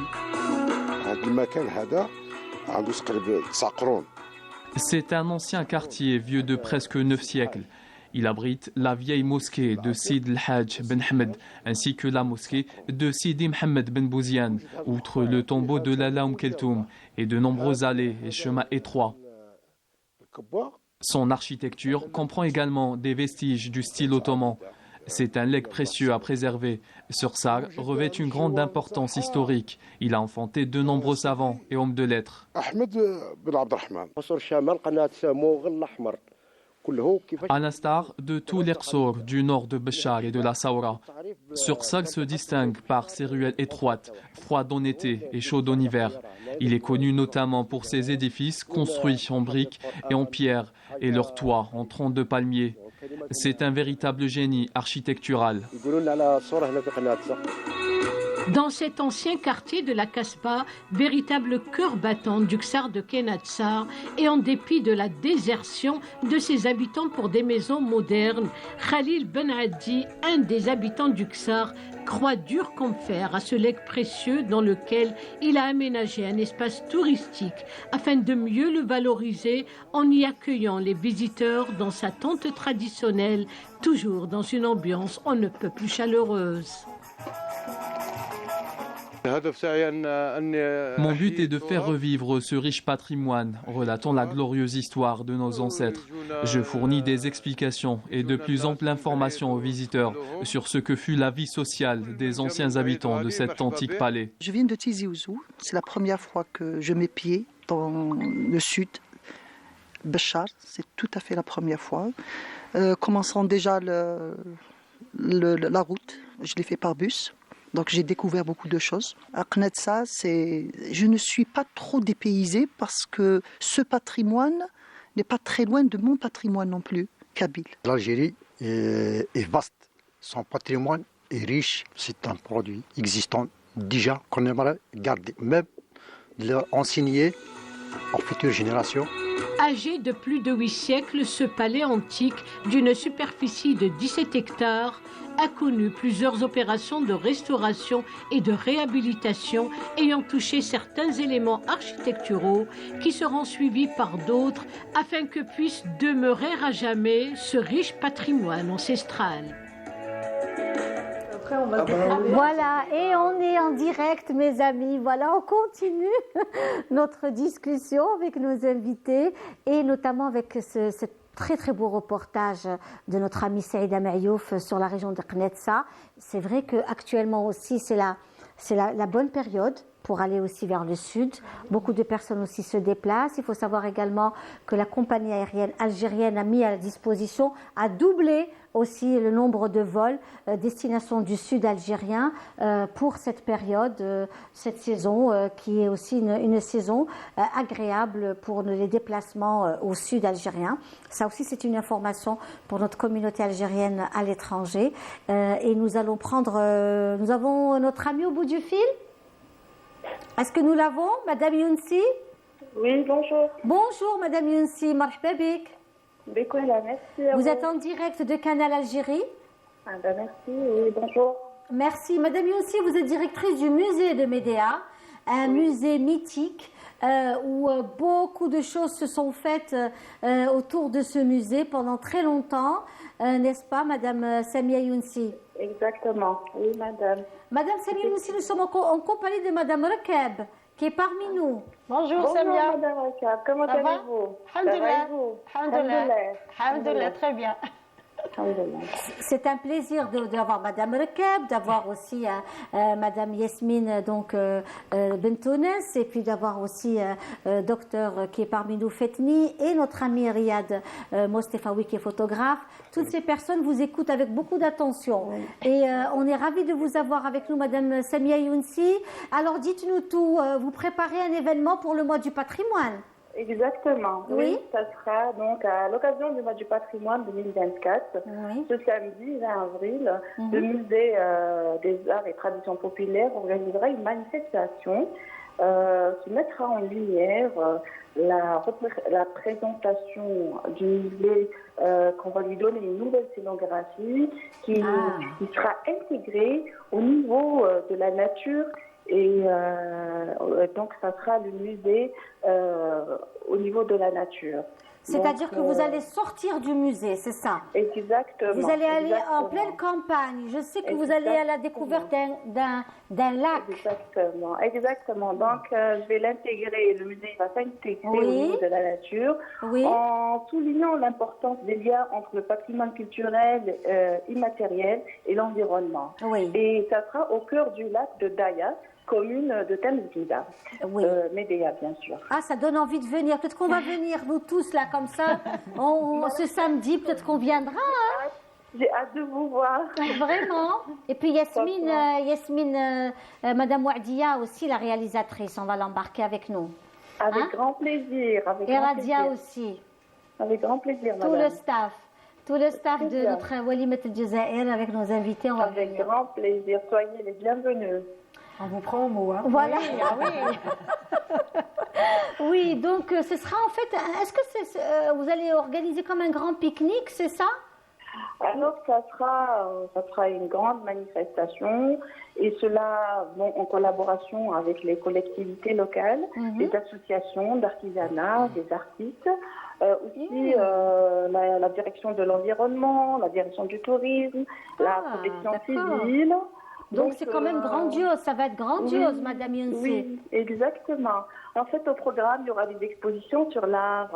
C'est un ancien quartier vieux de presque 9 siècles. Il abrite la vieille mosquée de Sid el-Hajj Ben Ahmed ainsi que la mosquée de Sidi Mohamed Ben Bouziane, outre le tombeau de Lala Keltoum et de nombreux allées et chemins étroits. Son architecture comprend également des vestiges du style ottoman. C'est un legs précieux à préserver. Sursag revêt une grande importance historique. Il a enfanté de nombreux savants et hommes de lettres. À l'instar de tous les Qsor du nord de Béchar et de la Saoura, Sursag se distingue par ses ruelles étroites, froides en été et chaudes en hiver. Il est connu notamment pour ses édifices construits en briques et en pierre et leurs toits en troncs de palmiers. C'est un véritable génie architectural. Dans cet ancien quartier de la Kasbah, véritable cœur battant du Ksar de Kenhatsar, et en dépit de la désertion de ses habitants pour des maisons modernes, Khalil Ben Addi, un des habitants du Ksar, croit dur comme fer à ce legs précieux dans lequel il a aménagé un espace touristique afin de mieux le valoriser en y accueillant les visiteurs dans sa tente traditionnelle, toujours dans une ambiance on ne peut plus chaleureuse. Mon but est de faire revivre ce riche patrimoine, relatant la glorieuse histoire de nos ancêtres. Je fournis des explications et de plus amples informations aux visiteurs sur ce que fut la vie sociale des anciens habitants de cet antique palais. Je viens de Tizi Ouzou. C'est la première fois que je mets pied dans le sud. Béchar, c'est tout à fait la première fois. Commençant déjà la route, je l'ai fait par bus. Donc j'ai découvert beaucoup de choses. À Knetsa, je ne suis pas trop dépaysée parce que ce patrimoine n'est pas très loin de mon patrimoine non plus, kabyle. L'Algérie est vaste, son patrimoine est riche, c'est un produit existant déjà qu'on aimerait garder, même l'enseigner aux futures générations. Âgé de plus de 8 siècles, ce palais antique d'une superficie de 17 hectares a connu plusieurs opérations de restauration et de réhabilitation ayant touché certains éléments architecturaux qui seront suivis par d'autres afin que puisse demeurer à jamais ce riche patrimoine ancestral. Voilà, et on est en direct, mes amis. Voilà, on continue notre discussion avec nos invités et notamment avec ce très très beau reportage de notre ami Saïda Mayouf sur la région de Knetsa. C'est vrai qu'actuellement aussi, c'est la bonne période pour aller aussi vers le sud. Beaucoup de personnes aussi se déplacent. Il faut savoir également que la compagnie aérienne algérienne a mis à disposition, a doublé aussi le nombre de vols destination du sud algérien pour cette période, cette saison qui est aussi une saison agréable pour les déplacements au sud algérien. Ça aussi, c'est une information pour notre communauté algérienne à l'étranger. Et nous allons nous avons notre ami au bout du fil. Est-ce que nous l'avons, Madame Younsi? Oui, bonjour. Bonjour, Madame Younsi, marhaba bik. Merci. Vous êtes en direct de Canal Algérie. Merci, oui, bonjour. Merci. Madame Younsi, vous êtes directrice du musée de Médéa, un musée mythique où beaucoup de choses se sont faites autour de ce musée pendant très longtemps, n'est-ce pas, Madame Samia Younsi? Exactement, oui, madame. Madame Samia Younsi, nous sommes en compagnie de Madame Rekeb, qui est parmi nous. Bonjour Samia. Bonjour Madame Rekeb, comment allez-vous? Alhamdulillah, très bien. C'est un plaisir d'avoir Madame Rekeb, d'avoir aussi Madame Yasmine Bentounes, et puis d'avoir aussi docteur qui est parmi nous, Fetni, et notre ami Riyad Mostefaoui qui est photographe. Toutes ces personnes vous écoutent avec beaucoup d'attention. Et on est ravis de vous avoir avec nous, Madame Samia Younsi. Alors dites-nous tout, vous préparez un événement pour le mois du patrimoine? Exactement, oui. Ça sera donc à l'occasion du mois du patrimoine 2024, ce samedi 20 avril, le musée des arts et traditions populaires organisera une manifestation qui mettra en lumière la présentation du musée, qu'on va lui donner une nouvelle scénographie qui sera intégrée au niveau de la nature Et donc, ça sera le musée au niveau de la nature. C'est-à-dire que vous allez sortir du musée, c'est ça? Exactement. Vous allez aller en pleine campagne. Je sais que vous allez à la découverte d'un lac. Exactement. Donc, je vais l'intégrer, le musée va s'intégrer au niveau de la nature, en soulignant l'importance des liens entre le patrimoine culturel immatériel et l'environnement. Et ça sera au cœur du lac de Daya, commune de Temzida, Médéa bien sûr. Ah, ça donne envie de venir. Peut-être qu'on va venir, nous tous, là, comme ça, ce samedi, peut-être qu'on viendra. Hein. J'ai hâte de vous voir. Vraiment. Et puis Yasmine, Madame Ouadia aussi, la réalisatrice, on va l'embarquer avec nous. Avec grand plaisir. Et Radia aussi. Avec grand plaisir, madame. Tout le staff de notre Walimat El Jazair avec nos invités, on va venir. Avec grand plaisir. Soyez les bienvenus. On vous prend au mot. Hein. Voilà. Oui, donc ce sera en fait. Est-ce que vous allez organiser comme un grand pique-nique, c'est ça? Alors, ça sera une grande manifestation et cela en collaboration avec les collectivités locales, les associations d'artisanat, des artistes, aussi la direction de l'environnement, la direction du tourisme, la protection civile. Donc c'est quand même grandiose, ça va être grandiose, Madame Younsi. Oui, exactement. En fait, au programme, il y aura des expositions sur l'art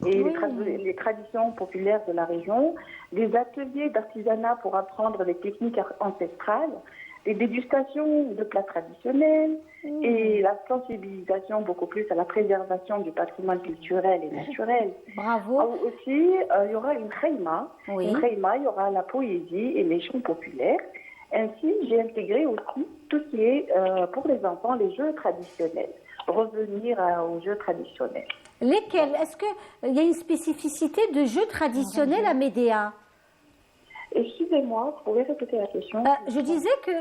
et les traditions populaires de la région, des ateliers d'artisanat pour apprendre les techniques ancestrales, des dégustations de plats traditionnels et la sensibilisation beaucoup plus à la préservation du patrimoine culturel et naturel. Bravo. Aussi, il y aura une khayma. Une khayma, il y aura la poésie et les chants populaires. Ainsi, j'ai intégré aussi tout ce qui est, pour les enfants, les jeux traditionnels. Revenir aux jeux traditionnels. Lesquels? Est-ce qu'il y a une spécificité de jeux traditionnels à Médéa? Excusez-moi, vous pouvez répéter la question? Je disais que,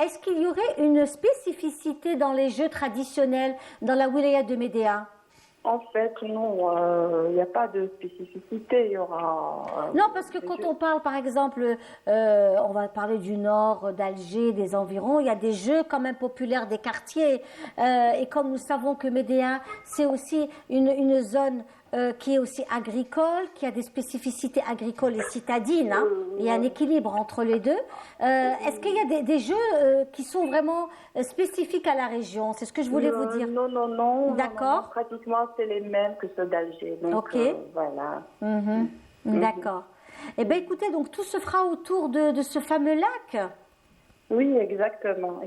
est-ce qu'il y aurait une spécificité dans les jeux traditionnels dans la wilaya de Médéa? En fait, non, il n'y a pas de spécificité. Il y aura. Non, parce que quand on parle, par exemple, on va parler du nord, d'Alger, des environs, il y a des jeux quand même populaires des quartiers. Et comme nous savons que Médéa, c'est aussi une zone qui est aussi agricole, qui a des spécificités agricoles et citadines. Hein. Il y a un équilibre entre les deux. Est-ce qu'il y a des jeux qui sont vraiment spécifiques à la région? C'est ce que je voulais vous dire. Non. D'accord. Pratiquement, c'est les mêmes que ceux d'Alger. Donc, voilà. D'accord. Eh bien, écoutez, donc tout se fera autour de ce fameux lac. Oui, exactement.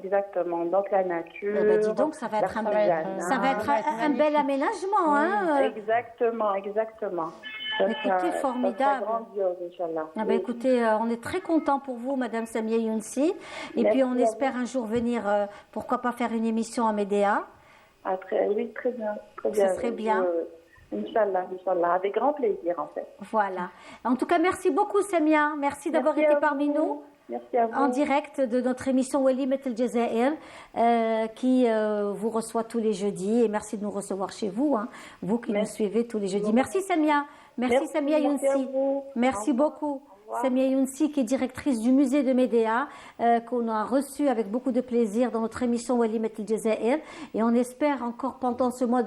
Donc la nature. Eh ben, dis donc, ça va être un bel aménagement, hein. Exactement. Écoutez, formidable. Grandiose, Inch'Allah. Ah ben, écoutez, on est très content pour vous, Madame Samia Younsi. Et puis on espère un jour venir, pourquoi pas faire une émission à Médéa. Oui, très bien. Ce serait bien. Inch'Allah, avec grand plaisir en fait. Voilà. En tout cas, merci beaucoup Samia. Merci d'avoir été parmi nous. Merci à vous. En direct de notre émission Walimat El Jazair qui vous reçoit tous les jeudis. Et merci de nous recevoir chez vous, hein, vous qui nous suivez tous les jeudis. Merci Samia. Merci Samia Younsi. Merci beaucoup. Samia Younsi, qui est directrice du musée de Médéa, qu'on a reçue avec beaucoup de plaisir dans notre émission Walimat El Jazair. Et on espère encore pendant ce mois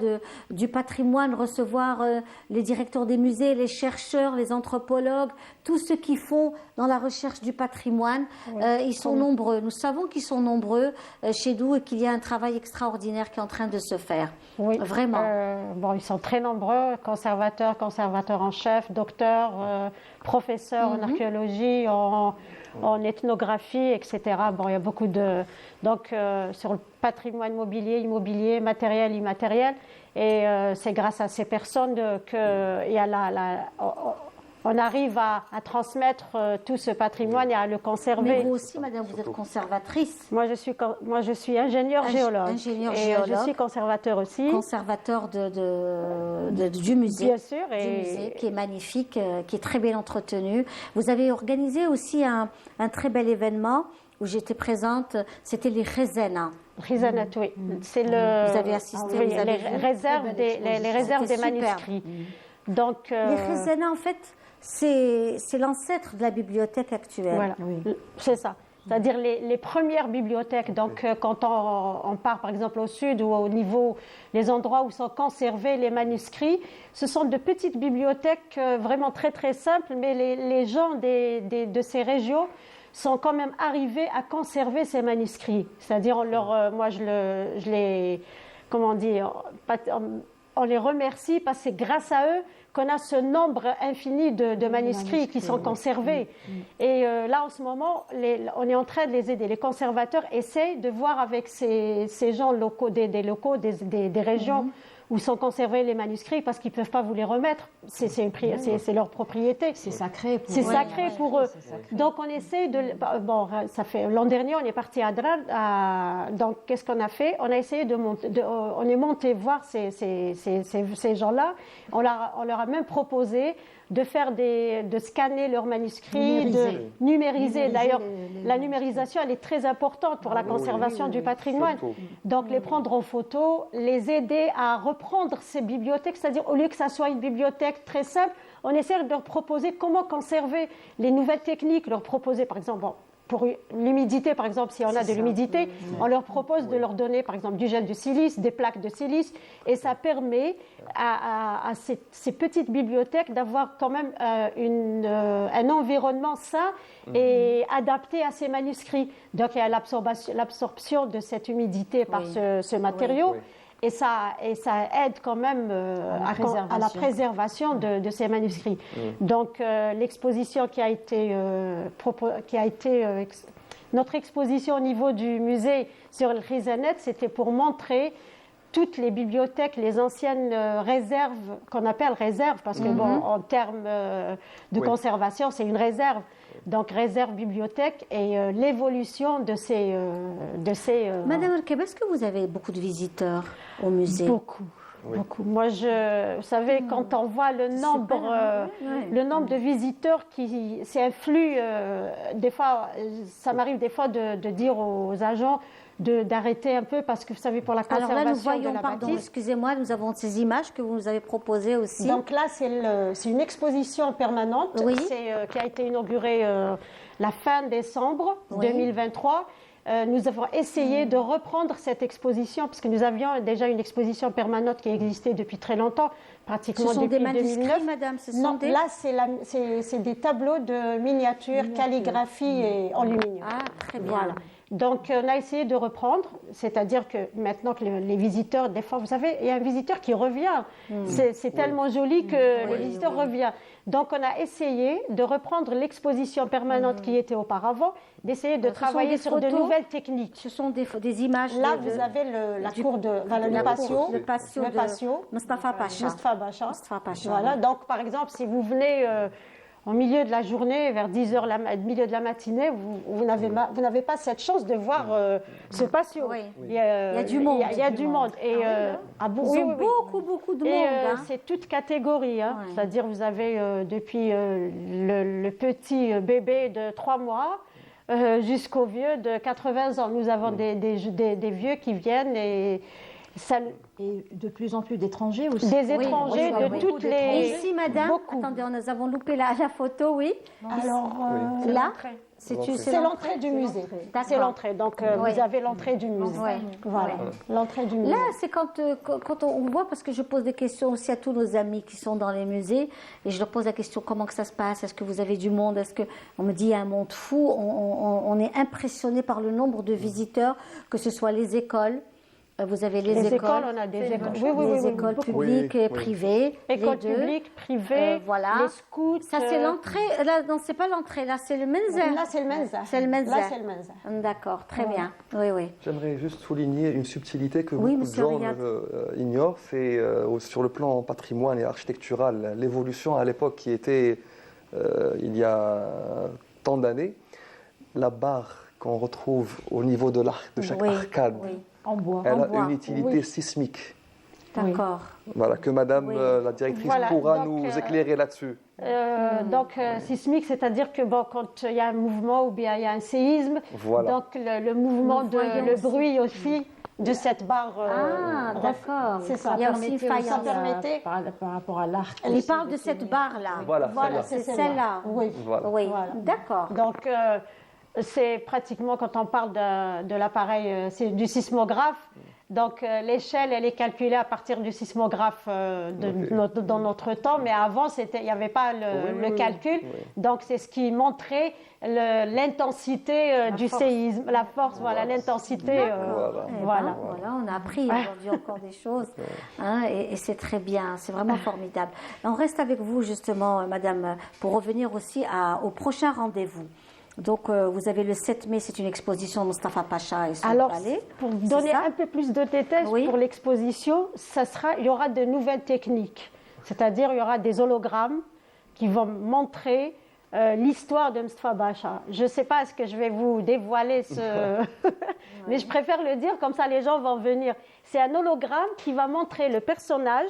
du patrimoine recevoir les directeurs des musées, les chercheurs, les anthropologues, tous ceux qui font dans la recherche du patrimoine. Ils sont nombreux. Nous savons qu'ils sont nombreux chez nous et qu'il y a un travail extraordinaire qui est en train de se faire. Oui, vraiment. Ils sont très nombreux, conservateurs en chef, docteurs, professeurs en archéologie, en ethnographie, etc. Il y a beaucoup de... Donc, sur le patrimoine immobilier, matériel, immatériel. Et c'est grâce à ces personnes on arrive à transmettre tout ce patrimoine et à le conserver. Mais vous aussi, madame, vous êtes conservatrice. Moi, je suis ingénieure géologue. Et je suis conservateur aussi. Conservateur du musée. Bien sûr. Du musée, qui est magnifique, qui est très bien entretenu. Vous avez organisé aussi un très bel événement où j'étais présente. C'était les Khezana. Khezana, oui. C'est vous avez assisté, vous avez les réserves des manuscrits. Donc, les Khezana, en fait, c'est l'ancêtre de la bibliothèque actuelle. Voilà, c'est ça. c'est-à-dire les premières bibliothèques. Donc, quand on part, par exemple, au sud ou au niveau, les endroits où sont conservés les manuscrits, ce sont de petites bibliothèques vraiment très, très simples, mais les gens de ces régions sont quand même arrivés à conserver ces manuscrits. C'est-à-dire, moi, je les, comment dire, on les remercie parce que c'est grâce à eux qu'on a ce nombre infini de manuscrits qui sont conservés. Et là, en ce moment, on est en train de les aider. Les conservateurs essayent de voir avec ces gens locaux, des locaux, des régions où sont conservés les manuscrits parce qu'ils ne peuvent pas vous les remettre. C'est leur propriété. C'est sacré pour eux. C'est sacré pour eux. Donc, on essaye de... Bon, ça fait... L'an dernier, on est parti à Drar. Donc, qu'est-ce qu'on a fait? On a essayé de monter... on est monté voir ces gens-là. On leur a même proposé de scanner leurs manuscrits, de numériser. D'ailleurs, la numérisation, elle est très importante pour la conservation du patrimoine. Surtout. Donc, les prendre en photo, les aider à reprendre ces bibliothèques, c'est-à-dire au lieu que ça soit une bibliothèque très simple, on essaie de leur proposer comment conserver les nouvelles techniques, leur proposer, par exemple, pour l'humidité, par exemple, si on a de l'humidité, on leur propose de leur donner, par exemple, du gel de silice, des plaques de silice, et ça permet à ces petites bibliothèques d'avoir quand même un environnement sain et adapté à ces manuscrits. Donc, il y a l'absorption de cette humidité par ce matériau. Et ça aide quand même à la préservation de ces manuscrits. Donc, l'exposition qui a été notre exposition au niveau du musée sur le Khizanet, c'était pour montrer toutes les bibliothèques, les anciennes réserves, qu'on appelle réserves, parce que, bon, en termes de conservation, c'est une réserve. Donc, réserve bibliothèque et l'évolution de ces... Madame Erkeb, est-ce que vous avez beaucoup de visiteurs au musée? Beaucoup. Beaucoup. Moi, vous savez, quand on voit le nombre de visiteurs, c'est un flux. Des fois, ça m'arrive des fois de dire aux agents d'arrêter un peu parce que vous savez, pour la conservation Alors là, nous voyons, de la pardon, bâtisse. Excusez-moi, nous avons ces images que vous nous avez proposées aussi. Donc là, c'est une exposition permanente qui a été inaugurée la fin décembre 2023. Nous avons essayé de reprendre cette exposition parce que nous avions déjà une exposition permanente qui existait depuis très longtemps, pratiquement depuis 2009. Ce sont des manuscrits, madame? Non, là, c'est des tableaux de miniatures, calligraphie et aluminium. Ah, très bien. Voilà. Donc, on a essayé de reprendre, c'est-à-dire que maintenant que les visiteurs, des fois, vous savez, il y a un visiteur qui revient. C'est tellement joli que le visiteur revient. Donc, on a essayé de reprendre l'exposition permanente qui était auparavant, d'essayer de travailler sur de nouvelles techniques. Ce sont des images. Là, vous avez la cour de le patio Mustafa Pacha. Mustafa Pacha. Voilà. Donc, par exemple, si vous venez au milieu de la journée, vers 10h, milieu de la matinée, vous n'avez pas cette chance de voir ce patio. Oui. Il y a du monde. Il y a du monde. Et, beaucoup de monde. C'est toute catégorie. C'est-à-dire, vous avez depuis le petit bébé de 3 mois jusqu'au vieux de 80 ans. Nous avons des vieux qui viennent et de plus en plus d'étrangers aussi. Des étrangers de toutes les... Et ici, madame, attendez, nous avons loupé la photo, oui. Alors, là, c'est l'entrée du musée. C'est l'entrée. Donc, vous avez l'entrée du musée. Voilà, l'entrée du musée. Là, c'est quand on voit, parce que je pose des questions aussi à tous nos amis qui sont dans les musées, et je leur pose la question, comment que ça se passe? Est-ce que vous avez du monde? On me dit, il y a un monde fou. On est impressionné par le nombre de visiteurs, que ce soit les écoles. Vous avez les écoles, on a des écoles. Les écoles publiques et privées. Écoles publiques, privées, voilà. Les scouts. Ça, c'est l'entrée. Là, non, c'est pas l'entrée. Là, c'est le menza. Là, c'est le menza. C'est le menza. Là, c'est le menza. D'accord, très bien. Oui. J'aimerais juste souligner une subtilité que beaucoup de gens ignorent. C'est sur le plan patrimoine et architectural, l'évolution à l'époque qui était il y a tant d'années. La barre qu'on retrouve au niveau de chaque arcade. En bois. Elle a une utilité sismique. D'accord. Voilà, que madame la directrice pourra nous éclairer là-dessus. Donc, sismique, c'est-à-dire que quand il y a un mouvement ou bien il y a un séisme, donc le mouvement, le bruit aussi de cette barre. D'accord. C'est ça. Il y a aussi une faillance. Ça permettait par rapport à l'arc. Il parle de cette barre-là. Voilà, c'est celle-là. Oui. Voilà. Oui. D'accord. Donc, C'est pratiquement, quand on parle de l'appareil, c'est du sismographe. Donc l'échelle, elle est calculée à partir du sismographe dans notre temps, mais avant, il n'y avait pas le calcul. Oui. Donc c'est ce qui montrait l'intensité du séisme, la force, voilà, l'intensité. Voilà, on a appris aujourd'hui encore des choses, hein, et c'est très bien, c'est vraiment formidable. On reste avec vous justement, Madame, pour revenir aussi au prochain rendez-vous. Donc, vous avez le 7 mai, c'est une exposition Moustapha Pacha et son palais. Pour donner un peu plus de détails pour l'exposition, il y aura de nouvelles techniques. C'est-à-dire, il y aura des hologrammes qui vont montrer l'histoire de Moustapha Pacha. Je ne sais pas ce que je vais vous dévoiler, mais je préfère le dire, comme ça les gens vont venir. C'est un hologramme qui va montrer le personnage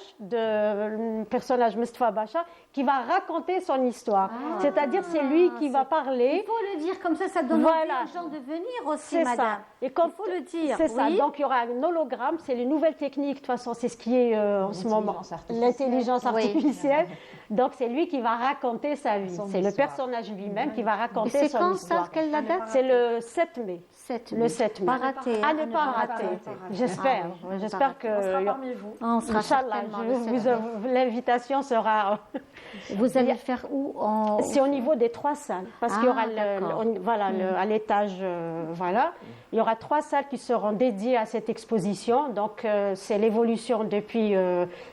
Moustapha Pacha qui va raconter son histoire. C'est-à-dire c'est lui qui va parler. Il faut le dire comme ça donne envie aux gens de venir aussi, madame. Ça. Et il faut le dire. C'est ça. Donc il y aura un hologramme, c'est les nouvelles techniques. De toute façon, c'est ce qui est en ce moment l'intelligence artificielle. Donc c'est lui qui va raconter sa vie. C'est le personnage lui-même qui va raconter son histoire. C'est quand ça? Quelle la date? C'est le 7 mai. Le 7 mai. Pas raté. À ne pas rater. J'espère. J'espère que. On sera parmi vous. On sera certainement. L'invitation sera. Vous allez le faire où? C'est au niveau des 3 salles. Parce qu'il y aura à l'étage. Il y aura 3 salles qui seront dédiées à cette exposition. Donc, c'est l'évolution depuis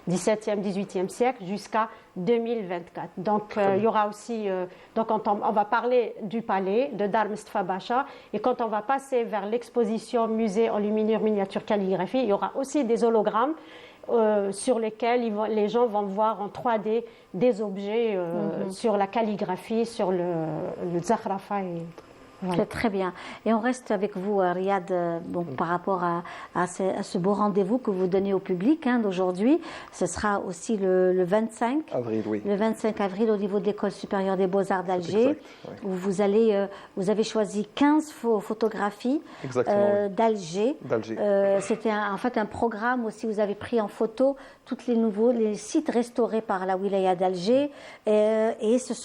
17e, 18e siècle jusqu'à 2024. Donc, il y aura aussi. Donc, on va parler du palais, de Dar Moustapha Pacha. Et quand on va passer vers l'exposition musée enluminure miniature calligraphie, il y aura aussi des hologrammes sur lesquels les gens vont voir en 3D des objets sur la calligraphie, sur le Zakhrafa. Voilà. C'est très bien. Et on reste avec vous, Riyad, par rapport à ce beau rendez-vous que vous donnez au public d'aujourd'hui. Ce sera aussi le 25 avril, le 25 avril au niveau de l'École supérieure des beaux-arts d'Alger, où vous avez choisi 15 photographies d'Alger. C'était en fait un programme aussi. Vous avez pris en photo tous les sites restaurés par la wilaya d'Alger, et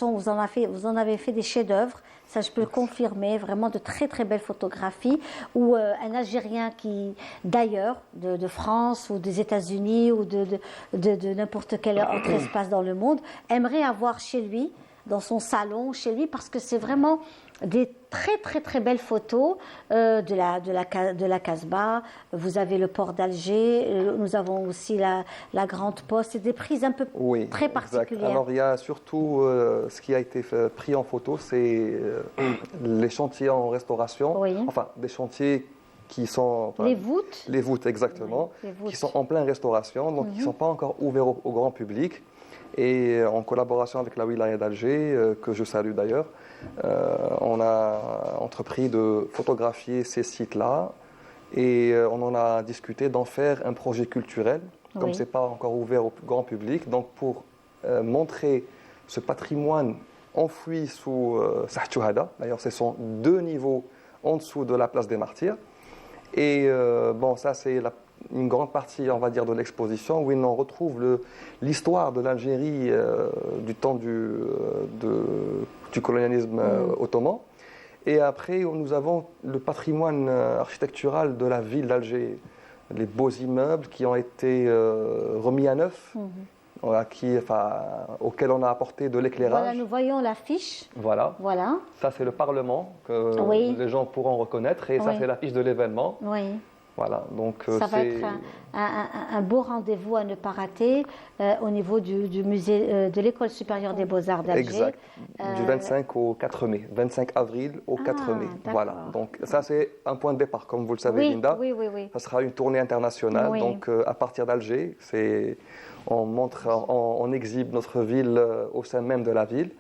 vous en avez fait des chefs-d'œuvre. Ça, je peux le confirmer, vraiment de très très belles photographies où un Algérien qui, d'ailleurs, de France ou des États-Unis ou de n'importe quel autre espace dans le monde, aimerait avoir chez lui, dans son salon, chez lui, parce que c'est vraiment des très très très belles photos de la Casbah. Vous avez le port d'Alger, nous avons aussi la Grande Poste, c'est des prises un peu très particulières. Alors il y a surtout ce qui a été pris en photo, c'est les chantiers en restauration, enfin des chantiers qui sont... les voûtes. Les voûtes, exactement, qui sont en pleine restauration, donc qui ne sont pas encore ouverts au grand public. Et en collaboration avec la wilaya d'Alger, que je salue d'ailleurs, on a entrepris de photographier ces sites-là et on en a discuté d'en faire un projet culturel, comme ce n'est pas encore ouvert au grand public. Donc pour montrer ce patrimoine enfoui sous Sahtuhada, d'ailleurs ce sont 2 niveaux en dessous de la place des Martyrs. Et ça c'est une grande partie, on va dire, de l'exposition où on retrouve l'histoire de l'Algérie du temps du colonialisme ottoman. Et après, nous avons le patrimoine architectural de la ville d'Alger, les beaux immeubles qui ont été remis à neuf, auxquels on a apporté de l'éclairage. Voilà, nous voyons l'affiche. Voilà. Ça, c'est le Parlement que les gens pourront reconnaître. Et ça, c'est l'affiche de l'événement. Voilà, donc ça va être un beau rendez-vous à ne pas rater au niveau du musée de l'École supérieure des beaux-arts d'Alger. Exact, du 25 au 4 mai, 25 avril au 4 mai. Voilà, donc ça c'est un point de départ, comme vous le savez, Linda. Oui. Ça sera une tournée internationale, donc à partir d'Alger, on exhibe notre ville au sein même de la ville.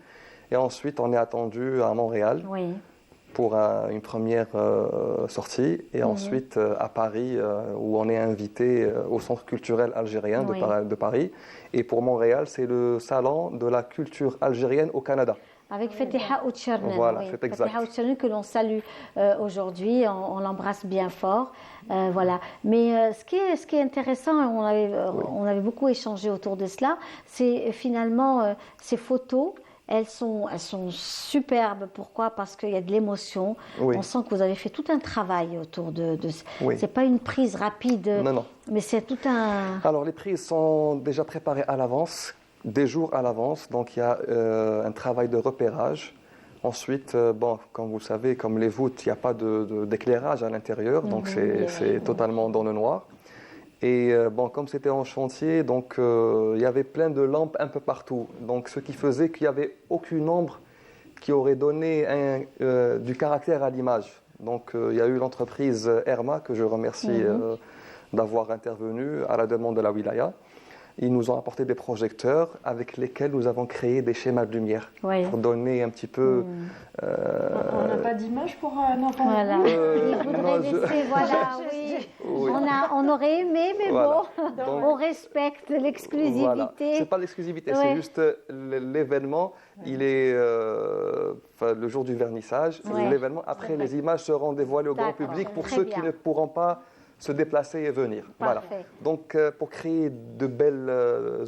Et ensuite, on est attendu à Montréal. Pour une première sortie, et ensuite à Paris, où on est invité au Centre culturel algérien de Paris. Et pour Montréal, c'est le salon de la culture algérienne au Canada. Avec Fetiha Outchernen, c'est exact. Fetiha Outchernen que l'on salue aujourd'hui, on l'embrasse bien fort. Voilà. Mais ce qui est intéressant, on avait beaucoup échangé autour de cela, c'est finalement ces photos elles sont superbes. Pourquoi? Parce qu'il y a de l'émotion. Oui. On sent que vous avez fait tout un travail autour de Oui. C'est pas une prise rapide, Non. mais c'est tout un... Alors, les prises sont déjà préparées à l'avance, des jours à l'avance. Donc, il y a un travail de repérage. Ensuite, comme vous le savez, comme les voûtes, il n'y a pas d'éclairage à l'intérieur, donc c'est totalement dans le noir. Et comme c'était en chantier, donc il y avait plein de lampes un peu partout. Donc, ce qui faisait qu'il n'y avait aucune ombre qui aurait donné du caractère à l'image. Donc, il y a eu l'entreprise Herma, que je remercie d'avoir intervenu à la demande de la wilaya. Ils nous ont apporté des projecteurs avec lesquels nous avons créé des schémas de lumière pour donner un petit peu... On n'a pas d'image pour un enfant. Voilà. Il faudrait laisser, voilà, oui. On aurait aimé, mais voilà. bon, on respecte l'exclusivité. Voilà. C'est pas l'exclusivité, c'est juste l'événement. Il est le jour du vernissage. L'événement, après, les images seront dévoilées au grand public pour ceux qui ne pourront pas se déplacer et venir. Voilà. Donc, pour créer de belles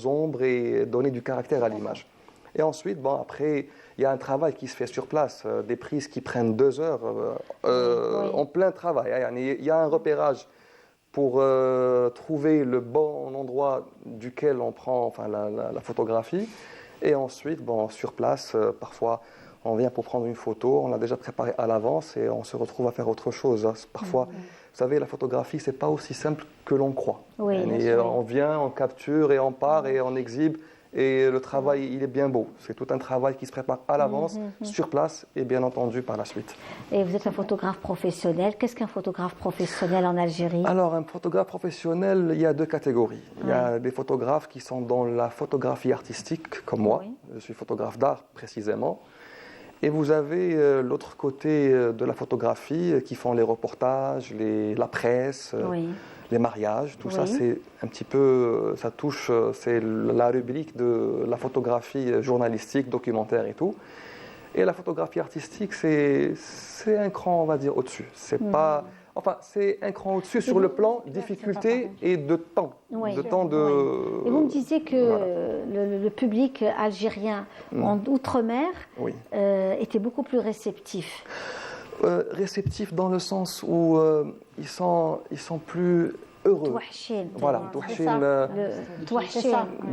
ombres et donner du caractère à l'image. Et ensuite, après, il y a un travail qui se fait sur place, des prises qui prennent 2 heures en plein travail. Il y a un repérage pour trouver le bon endroit duquel on prend la photographie. Et ensuite, sur place, parfois, on vient pour prendre une photo, on l'a déjà préparée à l'avance et on se retrouve à faire autre chose. Parfois, vous savez, la photographie, ce n'est pas aussi simple que l'on croit. On vient, on capture et on part et on exhibe. Et le travail, il est bien beau. C'est tout un travail qui se prépare à l'avance, sur place et bien entendu par la suite. Et vous êtes un photographe professionnel. Qu'est-ce qu'un photographe professionnel en Algérie? Alors, un photographe professionnel, il y a 2 catégories. Il y a des photographes qui sont dans la photographie artistique, comme moi. Je suis photographe d'art, précisément. Et vous avez l'autre côté de la photographie qui font les reportages, la presse, les mariages. Tout ça, c'est un petit peu, ça touche, c'est la rubrique de la photographie journalistique, documentaire et tout. Et la photographie artistique, c'est un cran, on va dire, au-dessus. C'est pas... Enfin, c'est un cran au-dessus sur le plan difficulté et de temps. Et vous me disiez que le public algérien en outre-mer était beaucoup plus réceptif. Réceptif dans le sens où ils sont plus heureux. Voilà,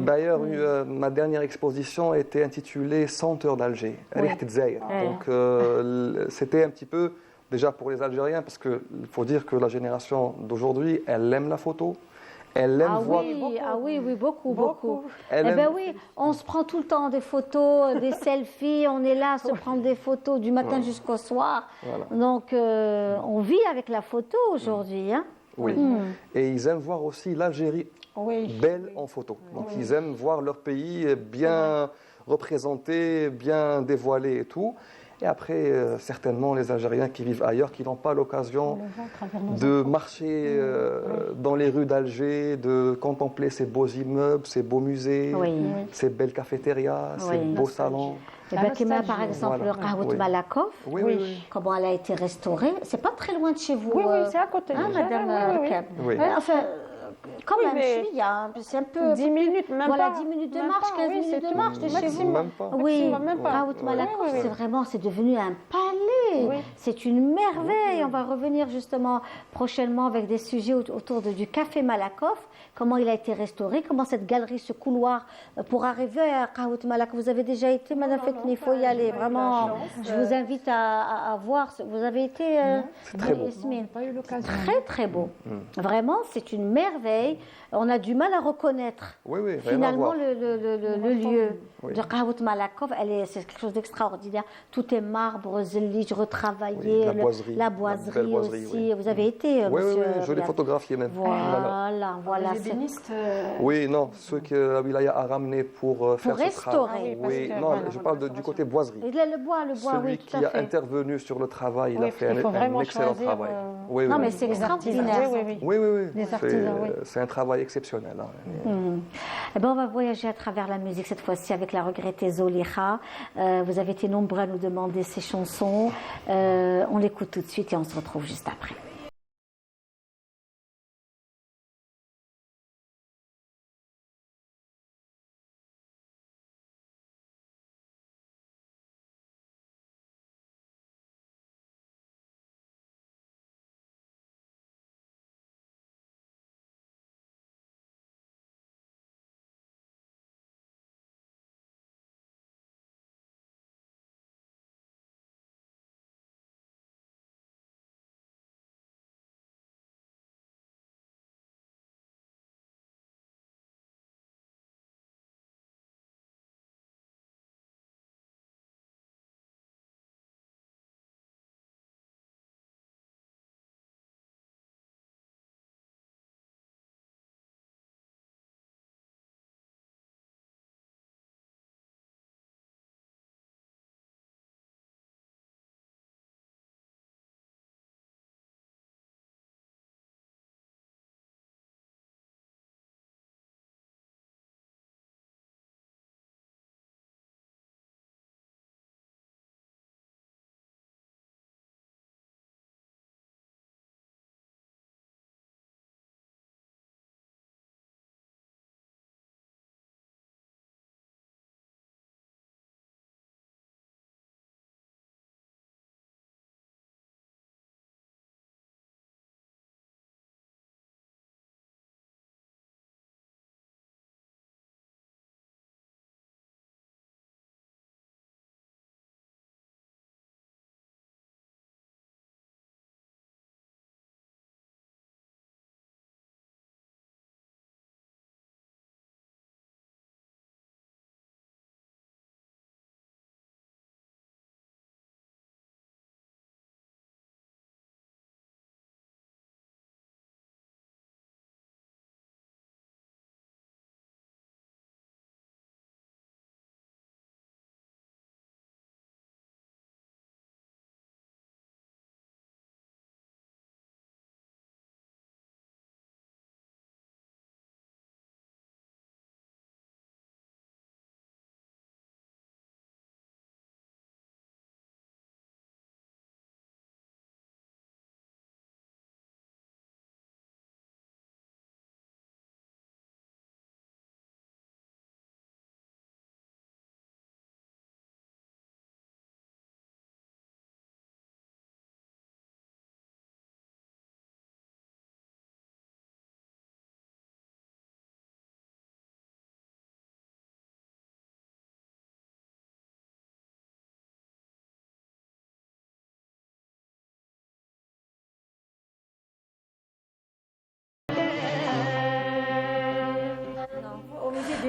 D'ailleurs, ma dernière exposition était intitulée Senteurs d'Alger, Donc, c'était un petit peu... Déjà pour les Algériens, parce qu'il faut dire que la génération d'aujourd'hui, elle aime la photo, elle aime voir... Beaucoup. On se prend tout le temps des photos, des selfies, on est là à se prendre des photos du matin jusqu'au soir. Donc, on vit avec la photo aujourd'hui. Et ils aiment voir aussi l'Algérie belle en photo. Donc, ils aiment voir leur pays bien représenté, bien dévoilé et tout. Et après, certainement, les Algériens qui vivent ailleurs, qui n'ont pas l'occasion de marcher dans les rues d'Alger, de contempler ces beaux immeubles, ces beaux musées, ces belles cafétérias, ces beaux salons. Par exemple, le Qahout Malakoff, comment elle a été restaurée, c'est pas très loin de chez vous. Oui, c'est à côté. Madame Rkab. Enfin, quand même, c'est un peu... 10 minutes, même voilà, pas. 10 minutes de marche, 15 minutes de marche de chez vous. Oui, Qahout Malakoff, c'est devenu un palais. C'est une merveille. On va revenir justement prochainement avec des sujets autour du café Malakoff, comment il a été restauré, comment cette galerie, ce couloir pour arriver à Qahout Malakoff. Vous avez déjà été, Madame Fetni, il faut y aller. Vraiment, je vous invite à voir. Vous avez été... C'est très beau. Très, très beau. Vraiment, c'est une merveille. On a du mal à reconnaître finalement le lieu de Qahout Malakoff. C'est quelque chose d'extraordinaire. Tout est marbre, zélige, retravaillé. La boiserie aussi. Vous avez été, monsieur? Oui, je l'ai photographié même. Voilà. Les ébénistes ceux que la wilaya a ramenés pour faire ce travail. Je parle du côté boiserie. Le bois, celui qui a intervenu sur le travail, il a fait un excellent travail. Non, mais c'est extraordinaire. Oui. C'est un travail exceptionnel. On va voyager à travers la musique cette fois-ci avec la regrettée Zoliha. Vous avez été nombreux à nous demander ces chansons. On l'écoute tout de suite et on se retrouve juste après.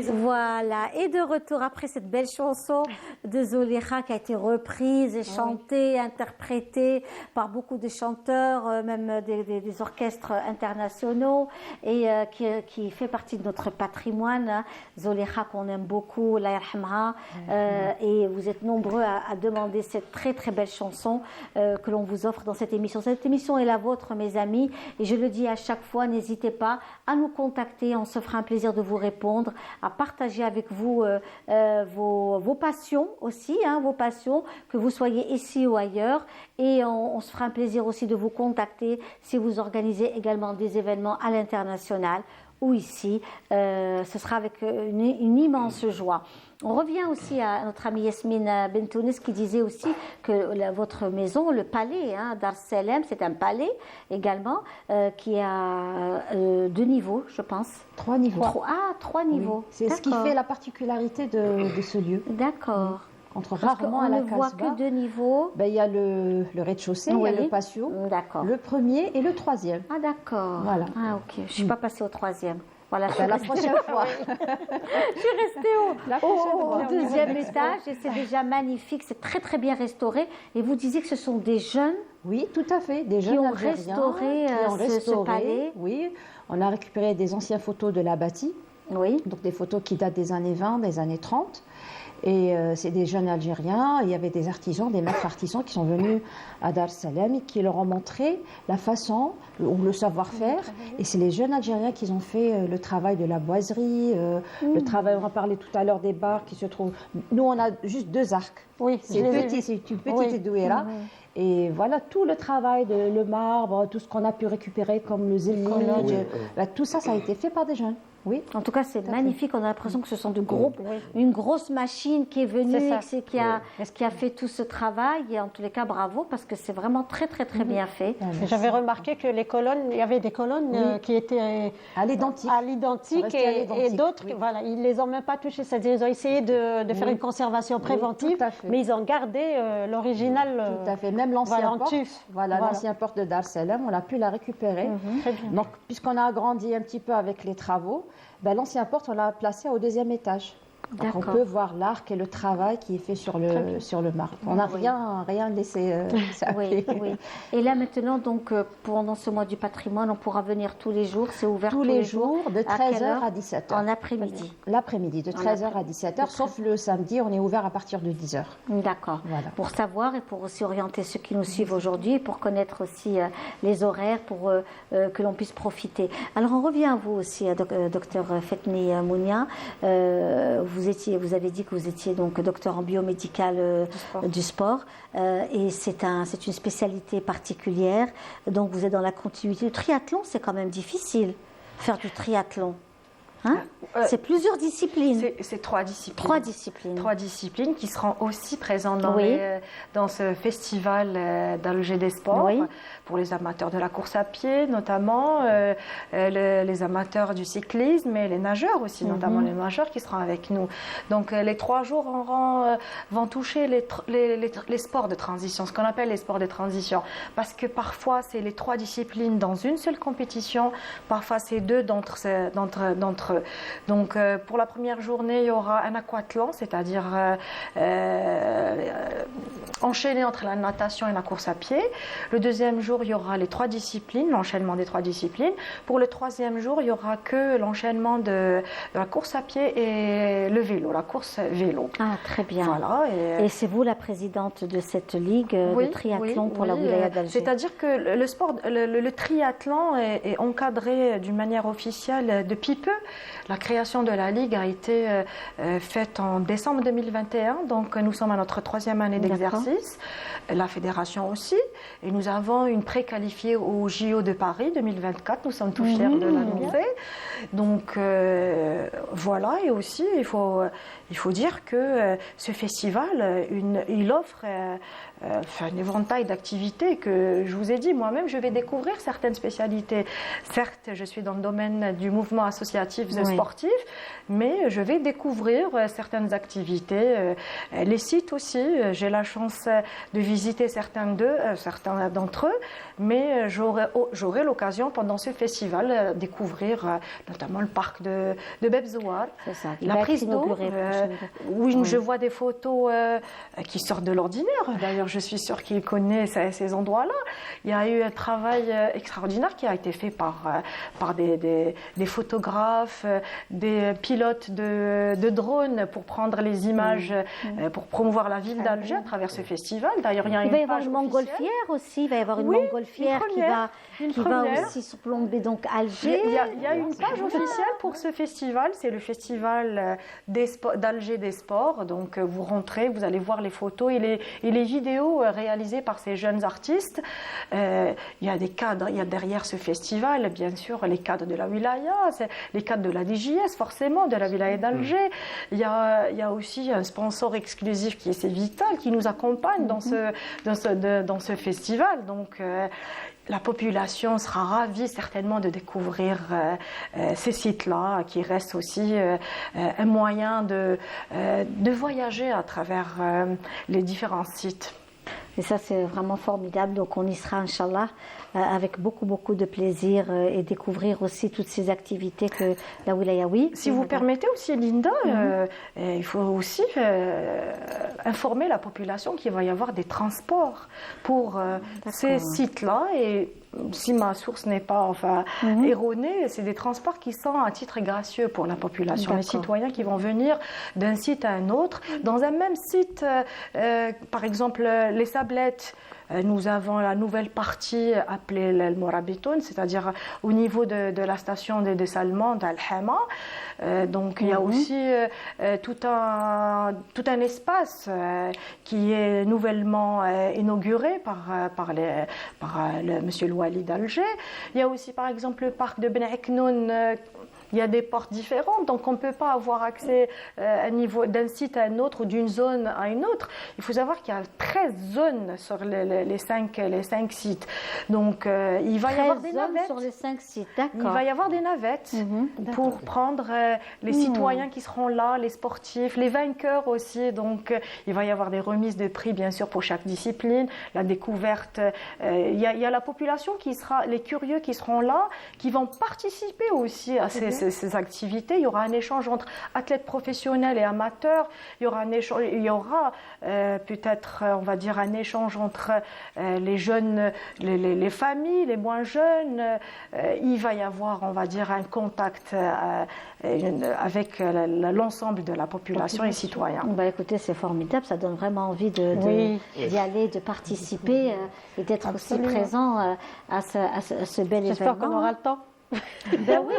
Voilà, et de retour après cette belle chanson de Zolekha qui a été reprise et chantée, interprétée par beaucoup de chanteurs, même des orchestres internationaux, et qui fait partie de notre patrimoine. Zolekha qu'on aime beaucoup, Allah yarhamha, et vous êtes nombreux à demander cette très très belle chanson que l'on vous offre dans cette émission. Cette émission est la vôtre, mes amis, et je le dis à chaque fois, n'hésitez pas à nous contacter, on se fera un plaisir de vous répondre, à partager avec vous vos passions aussi, vos passions, que vous soyez ici ou ailleurs, et on se fera un plaisir aussi de vous contacter si vous organisez également des événements à l'international ou ici, ce sera avec une immense joie. On revient aussi à notre amie Yasmine Bentounes qui disait aussi que votre maison, le palais Dar Salem, c'est un palais également qui a 2 niveaux, je pense. 3 niveaux. 3 niveaux. Oui. C'est ce qui fait la particularité de ce lieu. D'accord. Entre rarement à la Casbah. On ne voit que 2 niveaux. Il y a le rez-de-chaussée, il y a le patio, le premier et le 3e. Ah d'accord. Voilà. Ah ok, je ne suis pas passée au 3e. Voilà, la prochaine fois. Je suis restée au 2e étage et c'est déjà magnifique, c'est très très bien restauré. Et vous disiez que ce sont des jeunes. Oui, tout à fait, des jeunes Algériens qui ont restauré ce palais. Oui, on a récupéré des anciennes photos de la bâtie. Oui. Donc des photos qui datent des années 20, des années 30. Et c'est des jeunes Algériens, il y avait des artisans, des maîtres artisans qui sont venus à Dar Salem et qui leur ont montré la façon ou le savoir-faire. Et c'est les jeunes Algériens qui ont fait le travail de la boiserie, le travail, on a parlé tout à l'heure des bars qui se trouvent. Nous, on a juste 2 arcs. Oui, c'est une petite douéra. Et voilà, tout le travail, le marbre, tout ce qu'on a pu récupérer comme le zénith, tout ça, ça a été fait par des jeunes. Oui. En tout cas, c'est magnifique. On a l'impression que ce sont une grosse machine qui est venue, qui a fait tout ce travail. Et en tous les cas, bravo, parce que c'est vraiment très, très, très bien fait. J'avais remarqué que les colonnes, il y avait des colonnes qui étaient à l'identique. Et d'autres, voilà, ils ne les ont même pas touchées. C'est-à-dire, ils ont essayé de faire une conservation préventive, mais ils ont gardé l'original. Tout à fait. Même l'ancien porte, l'ancien porte de Dar Salem, on a pu la récupérer. Donc, puisqu'on a agrandi un petit peu avec les travaux, l'ancien porte, on l'a placé au 2e étage. Donc on peut voir l'arc et le travail qui est fait sur le marbre. On n'a rien laissé oui. Et là maintenant, donc, pendant ce mois du patrimoine, on pourra venir tous les jours. C'est ouvert tous les jours de 13h à 17h. En après-midi. L'après-midi, de 13h à 17h, sauf le samedi, on est ouvert à partir de 10h. D'accord. Voilà. Pour savoir et pour aussi orienter ceux qui nous suivent aujourd'hui, pour connaître aussi les horaires, pour que l'on puisse profiter. Alors on revient à vous aussi, docteur Fetni Mounia. Vous avez dit que vous étiez donc docteur en biomédical du sport et c'est une spécialité particulière. Donc vous êtes dans la continuité. Le triathlon, c'est quand même difficile, faire du triathlon. C'est plusieurs disciplines. C'est 3 disciplines. 3 disciplines. 3 disciplines qui seront aussi présentes dans ce festival d'Alger des sports, pour les amateurs de la course à pied notamment, les amateurs du cyclisme et les nageurs aussi, notamment les nageurs qui seront avec nous. Donc les 3 jours vont toucher les sports de transition, ce qu'on appelle les sports de transition, parce que parfois c'est les 3 disciplines dans une seule compétition, parfois c'est 2 d'entre eux. Donc pour la première journée, il y aura un aquathlon, c'est-à-dire enchaîné entre la natation et la course à pied. Le 2e jour, il y aura les 3 disciplines, l'enchaînement des 3 disciplines. Pour le 3e jour, il n'y aura que l'enchaînement de la course à pied et le vélo, la course vélo. Ah, très bien. Voilà, et c'est vous la présidente de cette ligue de triathlon pour la wilaya d'Alger. C'est-à-dire que le triathlon est encadré d'une manière officielle depuis peu. La création de la Ligue a été faite en décembre 2021, donc nous sommes à notre 3e année d'exercice, la fédération aussi, et nous avons une préqualifiée au JO de Paris 2024, nous sommes tous fiers de l'annoncer. Donc voilà, et aussi il faut dire que ce festival, il offre un éventail d'activités que je vous ai dit, moi-même je vais découvrir certaines spécialités. Certes, je suis dans le domaine du mouvement associatif sportif, mais je vais découvrir certaines activités. Les sites aussi, j'ai la chance chance de visiter certains d'entre eux, mais j'aurai l'occasion pendant ce festival découvrir notamment le parc de Bebzouar, la prise d'eau. Oui, je vois des photos qui sortent de l'ordinaire. D'ailleurs, je suis sûre qu'il connaît ces endroits-là. Il y a eu un travail extraordinaire qui a été fait par des photographes, des pilotes de drones pour prendre les images, pour promouvoir la ville d'Alger à travers ce festival. D'ailleurs, il y a va y avoir une montgolfière aussi. Il va y avoir une montgolfière qui va aussi surplomber donc Alger. Il y a une page officielle pour ce festival. C'est le festival d'Alger des sports. Donc, vous rentrez, vous allez voir les photos et les vidéos réalisées par ces jeunes artistes. Il y a des cadres, il y a derrière ce festival, bien sûr, les cadres de la wilaya, les cadres de la DJS, forcément, de la wilaya d'Alger. Il y a aussi un sponsor exclusif qui est Vital, qui nous accompagne dans ce festival. Donc, la population sera ravie certainement de découvrir ces sites-là, qui restent aussi un moyen de voyager à travers les différents sites. Et ça, c'est vraiment formidable. Donc, on y sera, Inch'Allah, avec beaucoup de plaisir et découvrir aussi toutes ces activités que la wilaya. Oui. Si vous permettez aussi, Linda, il faut aussi informer la population qu'il va y avoir des transports pour ces sites-là. Et si ma source n'est pas erronée, c'est des transports qui sont à titre gracieux pour la population, les citoyens qui vont venir d'un site à un autre. Dans un même site, par exemple, les Sablettes, nous avons la nouvelle partie appelée l'Al-Morabitoun, c'est-à-dire au niveau de la station de Salman, d'Al-Hama. Donc il y a aussi tout un espace qui est nouvellement inauguré par le monsieur Louali d'Alger. Il y a aussi par exemple le parc de Ben Aknoun. Il y a des portes différentes, donc on ne peut pas avoir accès d'un site à un autre ou d'une zone à une autre. Il faut savoir qu'il y a 13 zones sur les 5 sites. Donc il va y avoir des navettes. Sur les 5 sites, d'accord. Il va y avoir des navettes pour prendre les citoyens qui seront là, les sportifs, les vainqueurs aussi. Donc il va y avoir des remises de prix, bien sûr, pour chaque discipline, la découverte. Il y a la population qui sera, les curieux qui seront là, qui vont participer aussi à ces activités. Il y aura un échange entre athlètes professionnels et amateurs. Il y aura peut-être, on va dire, un échange entre les jeunes, les familles, les moins jeunes. Il va y avoir, on va dire, un contact avec l'ensemble de la population et citoyens. Bah, écoutez, c'est formidable. Ça donne vraiment envie d'y aller, de participer et d'être aussi présent à ce bel événement. J'espère qu'on aura le temps. Ben oui,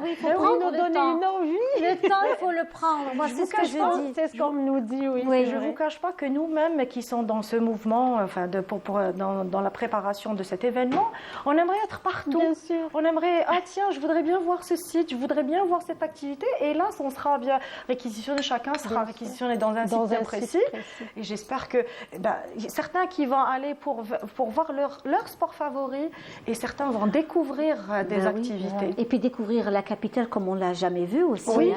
il faut prendre le temps. Une envie. Le temps, il faut le prendre. Moi, c'est ce que je dis. C'est ce qu'on nous dit, oui. Je ne vous cache pas que nous-mêmes qui sommes dans ce mouvement, dans la préparation de cet événement, on aimerait être partout. Bien sûr. On aimerait, tiens, je voudrais bien voir ce site, je voudrais bien voir cette activité. Et là, on sera bien réquisitionné, chacun sera réquisitionné dans un site bien précis. Et j'espère que certains qui vont aller pour voir leur sport favori, et certains vont découvrir des activités. Et puis découvrir la capitale comme on l'a jamais vue aussi. Oui,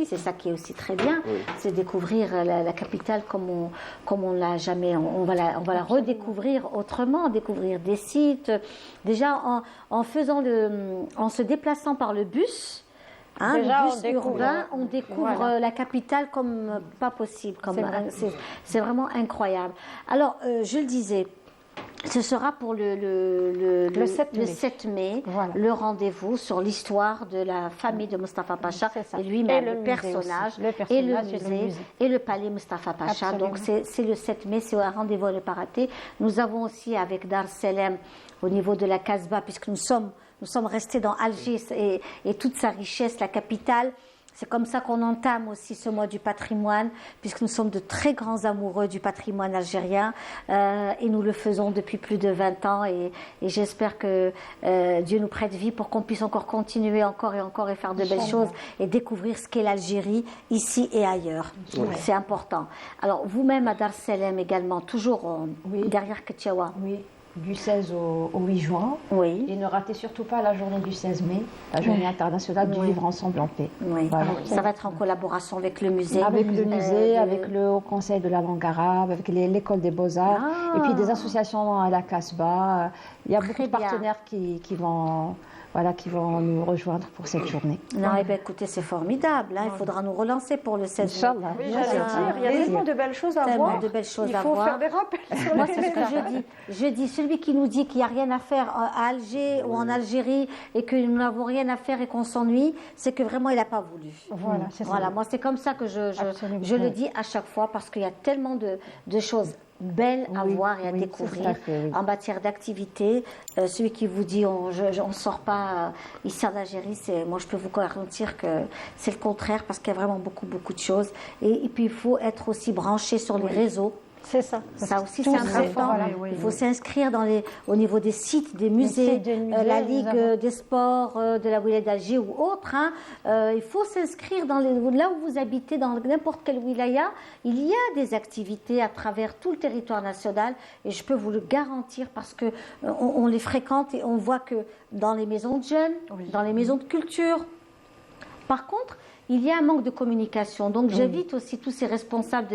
c'est ça qui est aussi très bien. Oui. C'est découvrir la capitale comme on l'a jamais. On va la redécouvrir autrement, découvrir des sites. Déjà en se déplaçant par le bus. Déjà, le bus urbain, on découvre la capitale comme pas possible. C'est vraiment incroyable. Alors, je le disais. Ce sera pour le 7 mai, voilà. Le rendez-vous sur l'histoire de la famille de Mustapha Pacha et lui-même, le personnage et le musée et le palais Mustapha Pacha. Absolument. Donc c'est le 7 mai, c'est un rendez-vous à ne pas rater. Nous avons aussi avec Dar Selem au niveau de la Casbah, puisque nous sommes restés dans Alger et toute sa richesse, la capitale. C'est comme ça qu'on entame aussi ce mois du patrimoine, puisque nous sommes de très grands amoureux du patrimoine algérien et nous le faisons depuis plus de 20 ans et j'espère que Dieu nous prête vie pour qu'on puisse encore continuer encore et faire de belles choses et découvrir ce qu'est l'Algérie ici et ailleurs. Oui. C'est important. Alors vous-même à Dar Selem également, toujours derrière Ketchaoua. Oui. du 16 au 8 juin. Oui. Et ne ratez surtout pas la journée du 16 mai, la journée internationale du vivre ensemble en paix. Oui. Voilà. Ça va être en collaboration avec le musée. Avec le musée, avec le Haut Conseil de la langue arabe, avec l'école des beaux-arts, et puis des associations à la Casbah. Il y a beaucoup de partenaires qui vont nous rejoindre pour cette journée. Non, eh bien, écoutez, c'est formidable. Hein. Il faudra nous relancer pour le 16 mai. Inch'Allah. Oui, j'allais dire, il y a tellement de belles choses à voir. De belles choses il à faut voir. faire des rappels. Moi, c'est ce que je dis. Je dis, celui qui nous dit qu'il n'y a rien à faire à Alger ou en Algérie et que nous n'avons rien à faire et qu'on s'ennuie, c'est que vraiment, il n'a pas voulu. Voilà, c'est ça. Voilà, moi, c'est comme ça que je le dis à chaque fois parce qu'il y a tellement de choses belles à voir et à découvrir en matière d'activité. Celui qui vous dit on ne sort pas ici en Algérie, moi je peux vous garantir que c'est le contraire parce qu'il y a vraiment beaucoup de choses. Et puis il faut être aussi branché sur les réseaux. C'est ça. Ça aussi, c'est important. Il faut s'inscrire au niveau des sites, des musées, la Ligue des sports de la Wilaya d'Alger ou autres. Hein. Il faut s'inscrire là où vous habitez, dans n'importe quelle wilaya. Il y a des activités à travers tout le territoire national et je peux vous le garantir parce que on les fréquente et on voit que dans les maisons de jeunes, dans les maisons de culture. Par contre, il y a un manque de communication. Donc, j'invite aussi tous ces responsables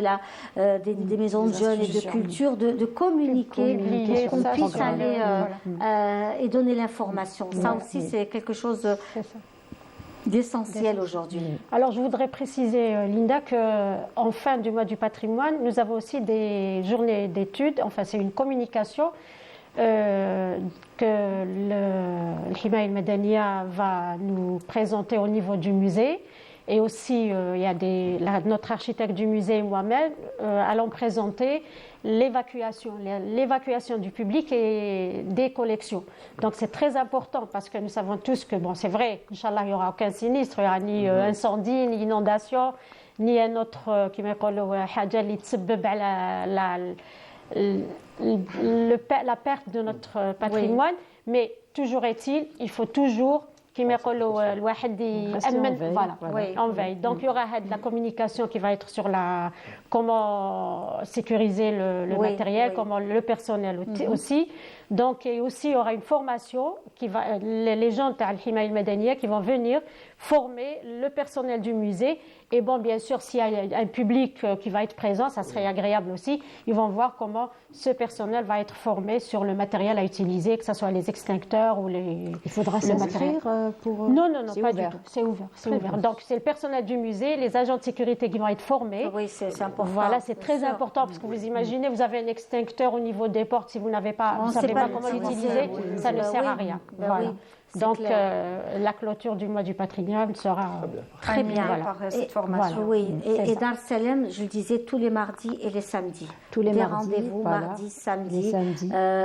des maisons de jeunes et de culture de communiquer pour qu'on puisse aller et donner l'information. Ça aussi, c'est quelque chose d'essentiel aujourd'hui. Alors, je voudrais préciser, Linda, qu'en fin du mois du patrimoine, nous avons aussi des journées d'études. Enfin, c'est une communication que l'Hima El Madania va nous présenter au niveau du musée. Et aussi, il y a notre architecte du musée et moi-même allons présenter l'évacuation du public et des collections. Donc c'est très important parce que nous savons tous que, bon, c'est vrai, Inch'Allah, il n'y aura aucun sinistre, il n'y aura ni incendie, ni inondation, ni un autre qui m'appelle la perte de notre patrimoine. Mais toujours est-il, il faut toujours en veille. Donc il y aura de la communication qui va être sur comment sécuriser le matériel, comment le personnel aussi. Donc et aussi il y aura une formation les gens de Al-Hima El Madania qui vont venir former le personnel du musée. Et bon, bien sûr, s'il y a un public qui va être présent, ça serait agréable aussi. Ils vont voir comment ce personnel va être formé sur le matériel à utiliser, que ce soit les extincteurs ou les... Il faudra s'inscrire pour... Non, pas du tout. C'est ouvert. Donc, c'est le personnel du musée, les agents de sécurité qui vont être formés. Oui, c'est important. Voilà, c'est très important parce que vous imaginez, vous avez un extincteur au niveau des portes, si vous n'avez pas, vous ne savez pas comment l'utiliser, ça ne sert à rien. Voilà. Donc, la clôture du mois du patrimoine sera très bien par cette formation. Voilà. Oui, et Dar es Salaam, je le disais, tous les mardis et les samedis. Tous les mardis, rendez-vous mardi, samedi.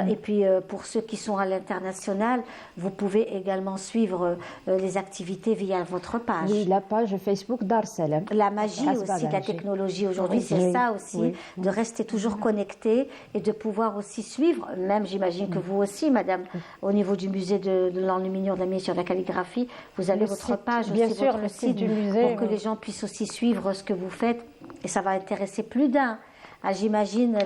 Et puis, pour ceux qui sont à l'international, vous pouvez également suivre les activités via votre page. Oui, la page Facebook Dar es Salaam. La magie aussi de la technologie aujourd'hui, c'est ça aussi, de rester toujours connecté et de pouvoir aussi suivre, même j'imagine que vous aussi, madame, au niveau du musée de l'enluminure, de la miniature, de la calligraphie, vous avez votre page aussi, bien sûr, votre site du musée, pour que les gens puissent aussi suivre ce que vous faites et ça va intéresser plus d'un. J'imagine,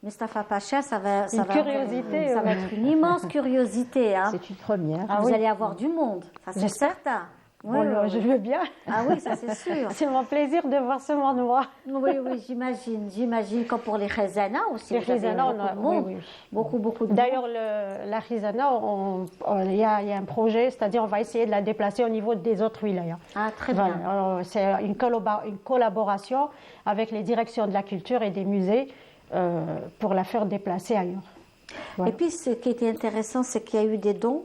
Mustapha Pacha, ça va être une immense curiosité. Hein. C'est une première. Vous allez avoir du monde, ça c'est certain. Je veux bien. Ah oui, ça c'est sûr. C'est mon plaisir de voir ce monde noir. Oui, j'imagine. Comme pour les khazana aussi. Les khazana, beaucoup de monde. D'ailleurs, la khazana, il y a un projet, c'est-à-dire on va essayer de la déplacer au niveau des autres wilayas. Ah, très bien. C'est une collaboration avec les directions de la culture et des musées pour la faire déplacer ailleurs. Voilà. Et puis, ce qui était intéressant, c'est qu'il y a eu des dons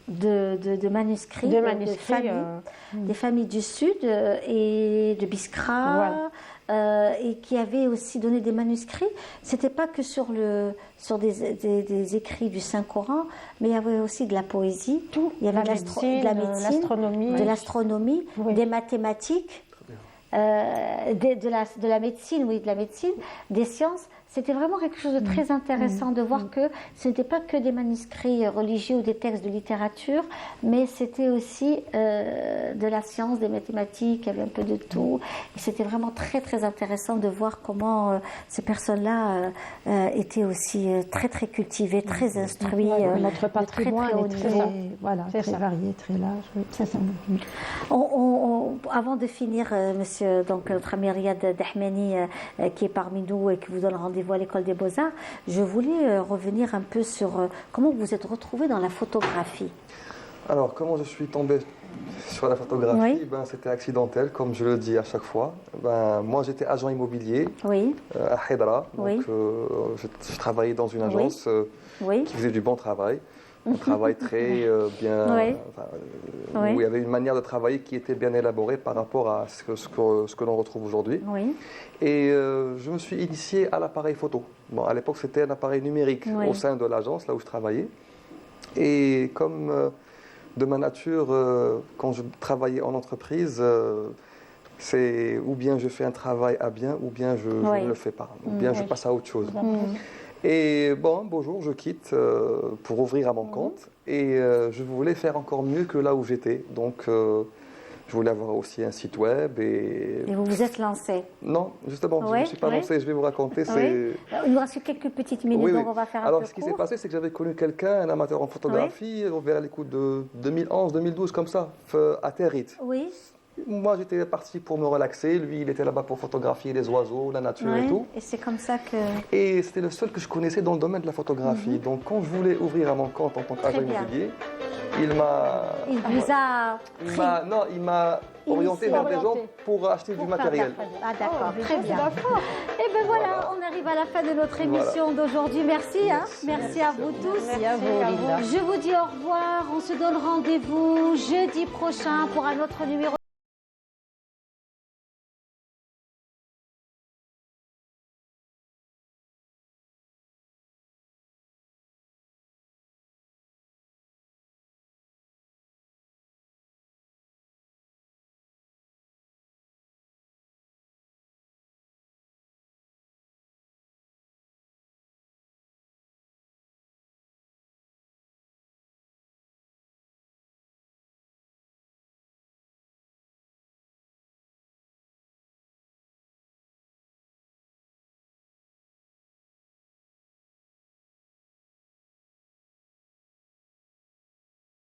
de manuscrits, des familles du Sud et de Biskra, et qui avaient aussi donné des manuscrits. C'était pas que sur des écrits du Saint-Coran, mais il y avait aussi de la poésie, il y avait de la médecine, de l'astronomie, des mathématiques, de la médecine, des sciences. c'était vraiment quelque chose de très intéressant de voir que ce n'était pas que des manuscrits religieux ou des textes de littérature, mais c'était aussi de la science, des mathématiques, il y avait un peu de tout. Et c'était vraiment très très intéressant de voir comment ces personnes-là étaient aussi très très cultivées, très instruites. Notre patrimoine est très varié, très large. Oui, c'est ça. Avant de finir, monsieur, donc notre ami Riyad Dahmani, qui est parmi nous et qui vous donne rendez-vous à l'école des Beaux-Arts, je voulais revenir un peu sur comment vous êtes retrouvé dans la photographie. Alors, comment je suis tombé sur la photographie? Ben, c'était accidentel, comme je le dis à chaque fois. Ben, moi, j'étais agent immobilier à Hedra. Donc, je travaillais dans une agence qui faisait du bon travail. Un travail très bien, où il y avait une manière de travailler qui était bien élaborée par rapport à ce que l'on retrouve aujourd'hui. Et je me suis initié à l'appareil photo. Bon, à l'époque, c'était un appareil numérique au sein de l'agence, là où je travaillais. Et comme de ma nature, quand je travaillais en entreprise, c'est ou bien je fais un travail à bien, ou bien je ne le fais pas, ou bien je passe à autre chose. Et bon, un beau jour, je quitte pour ouvrir à mon compte et je voulais faire encore mieux que là où j'étais. Donc, je voulais avoir aussi un site web. Et vous vous êtes lancé? Non, justement, je ne me suis pas lancé. Je vais vous raconter. Il nous reste quelques petites minutes, donc on va faire un peu Alors, ce qui s'est passé, c'est que j'avais connu quelqu'un, un amateur en photographie, vers les coups de 2011, 2012, comme ça, à Territ. Moi, j'étais parti pour me relaxer. Lui, il était là-bas pour photographier les oiseaux, la nature et tout. Et c'est comme ça que... Et c'était le seul que je connaissais dans le domaine de la photographie. Donc, quand je voulais ouvrir à mon compte en tant qu'agent immobilier, il m'a... Il vous a... il m'a orienté vers des gens pour acheter du matériel. Ah d'accord, très bien. Et bien voilà, on arrive à la fin de notre émission d'aujourd'hui. Merci, merci à vous tous. Merci à vous, Linda. Je vous dis au revoir. On se donne rendez-vous jeudi prochain pour un autre numéro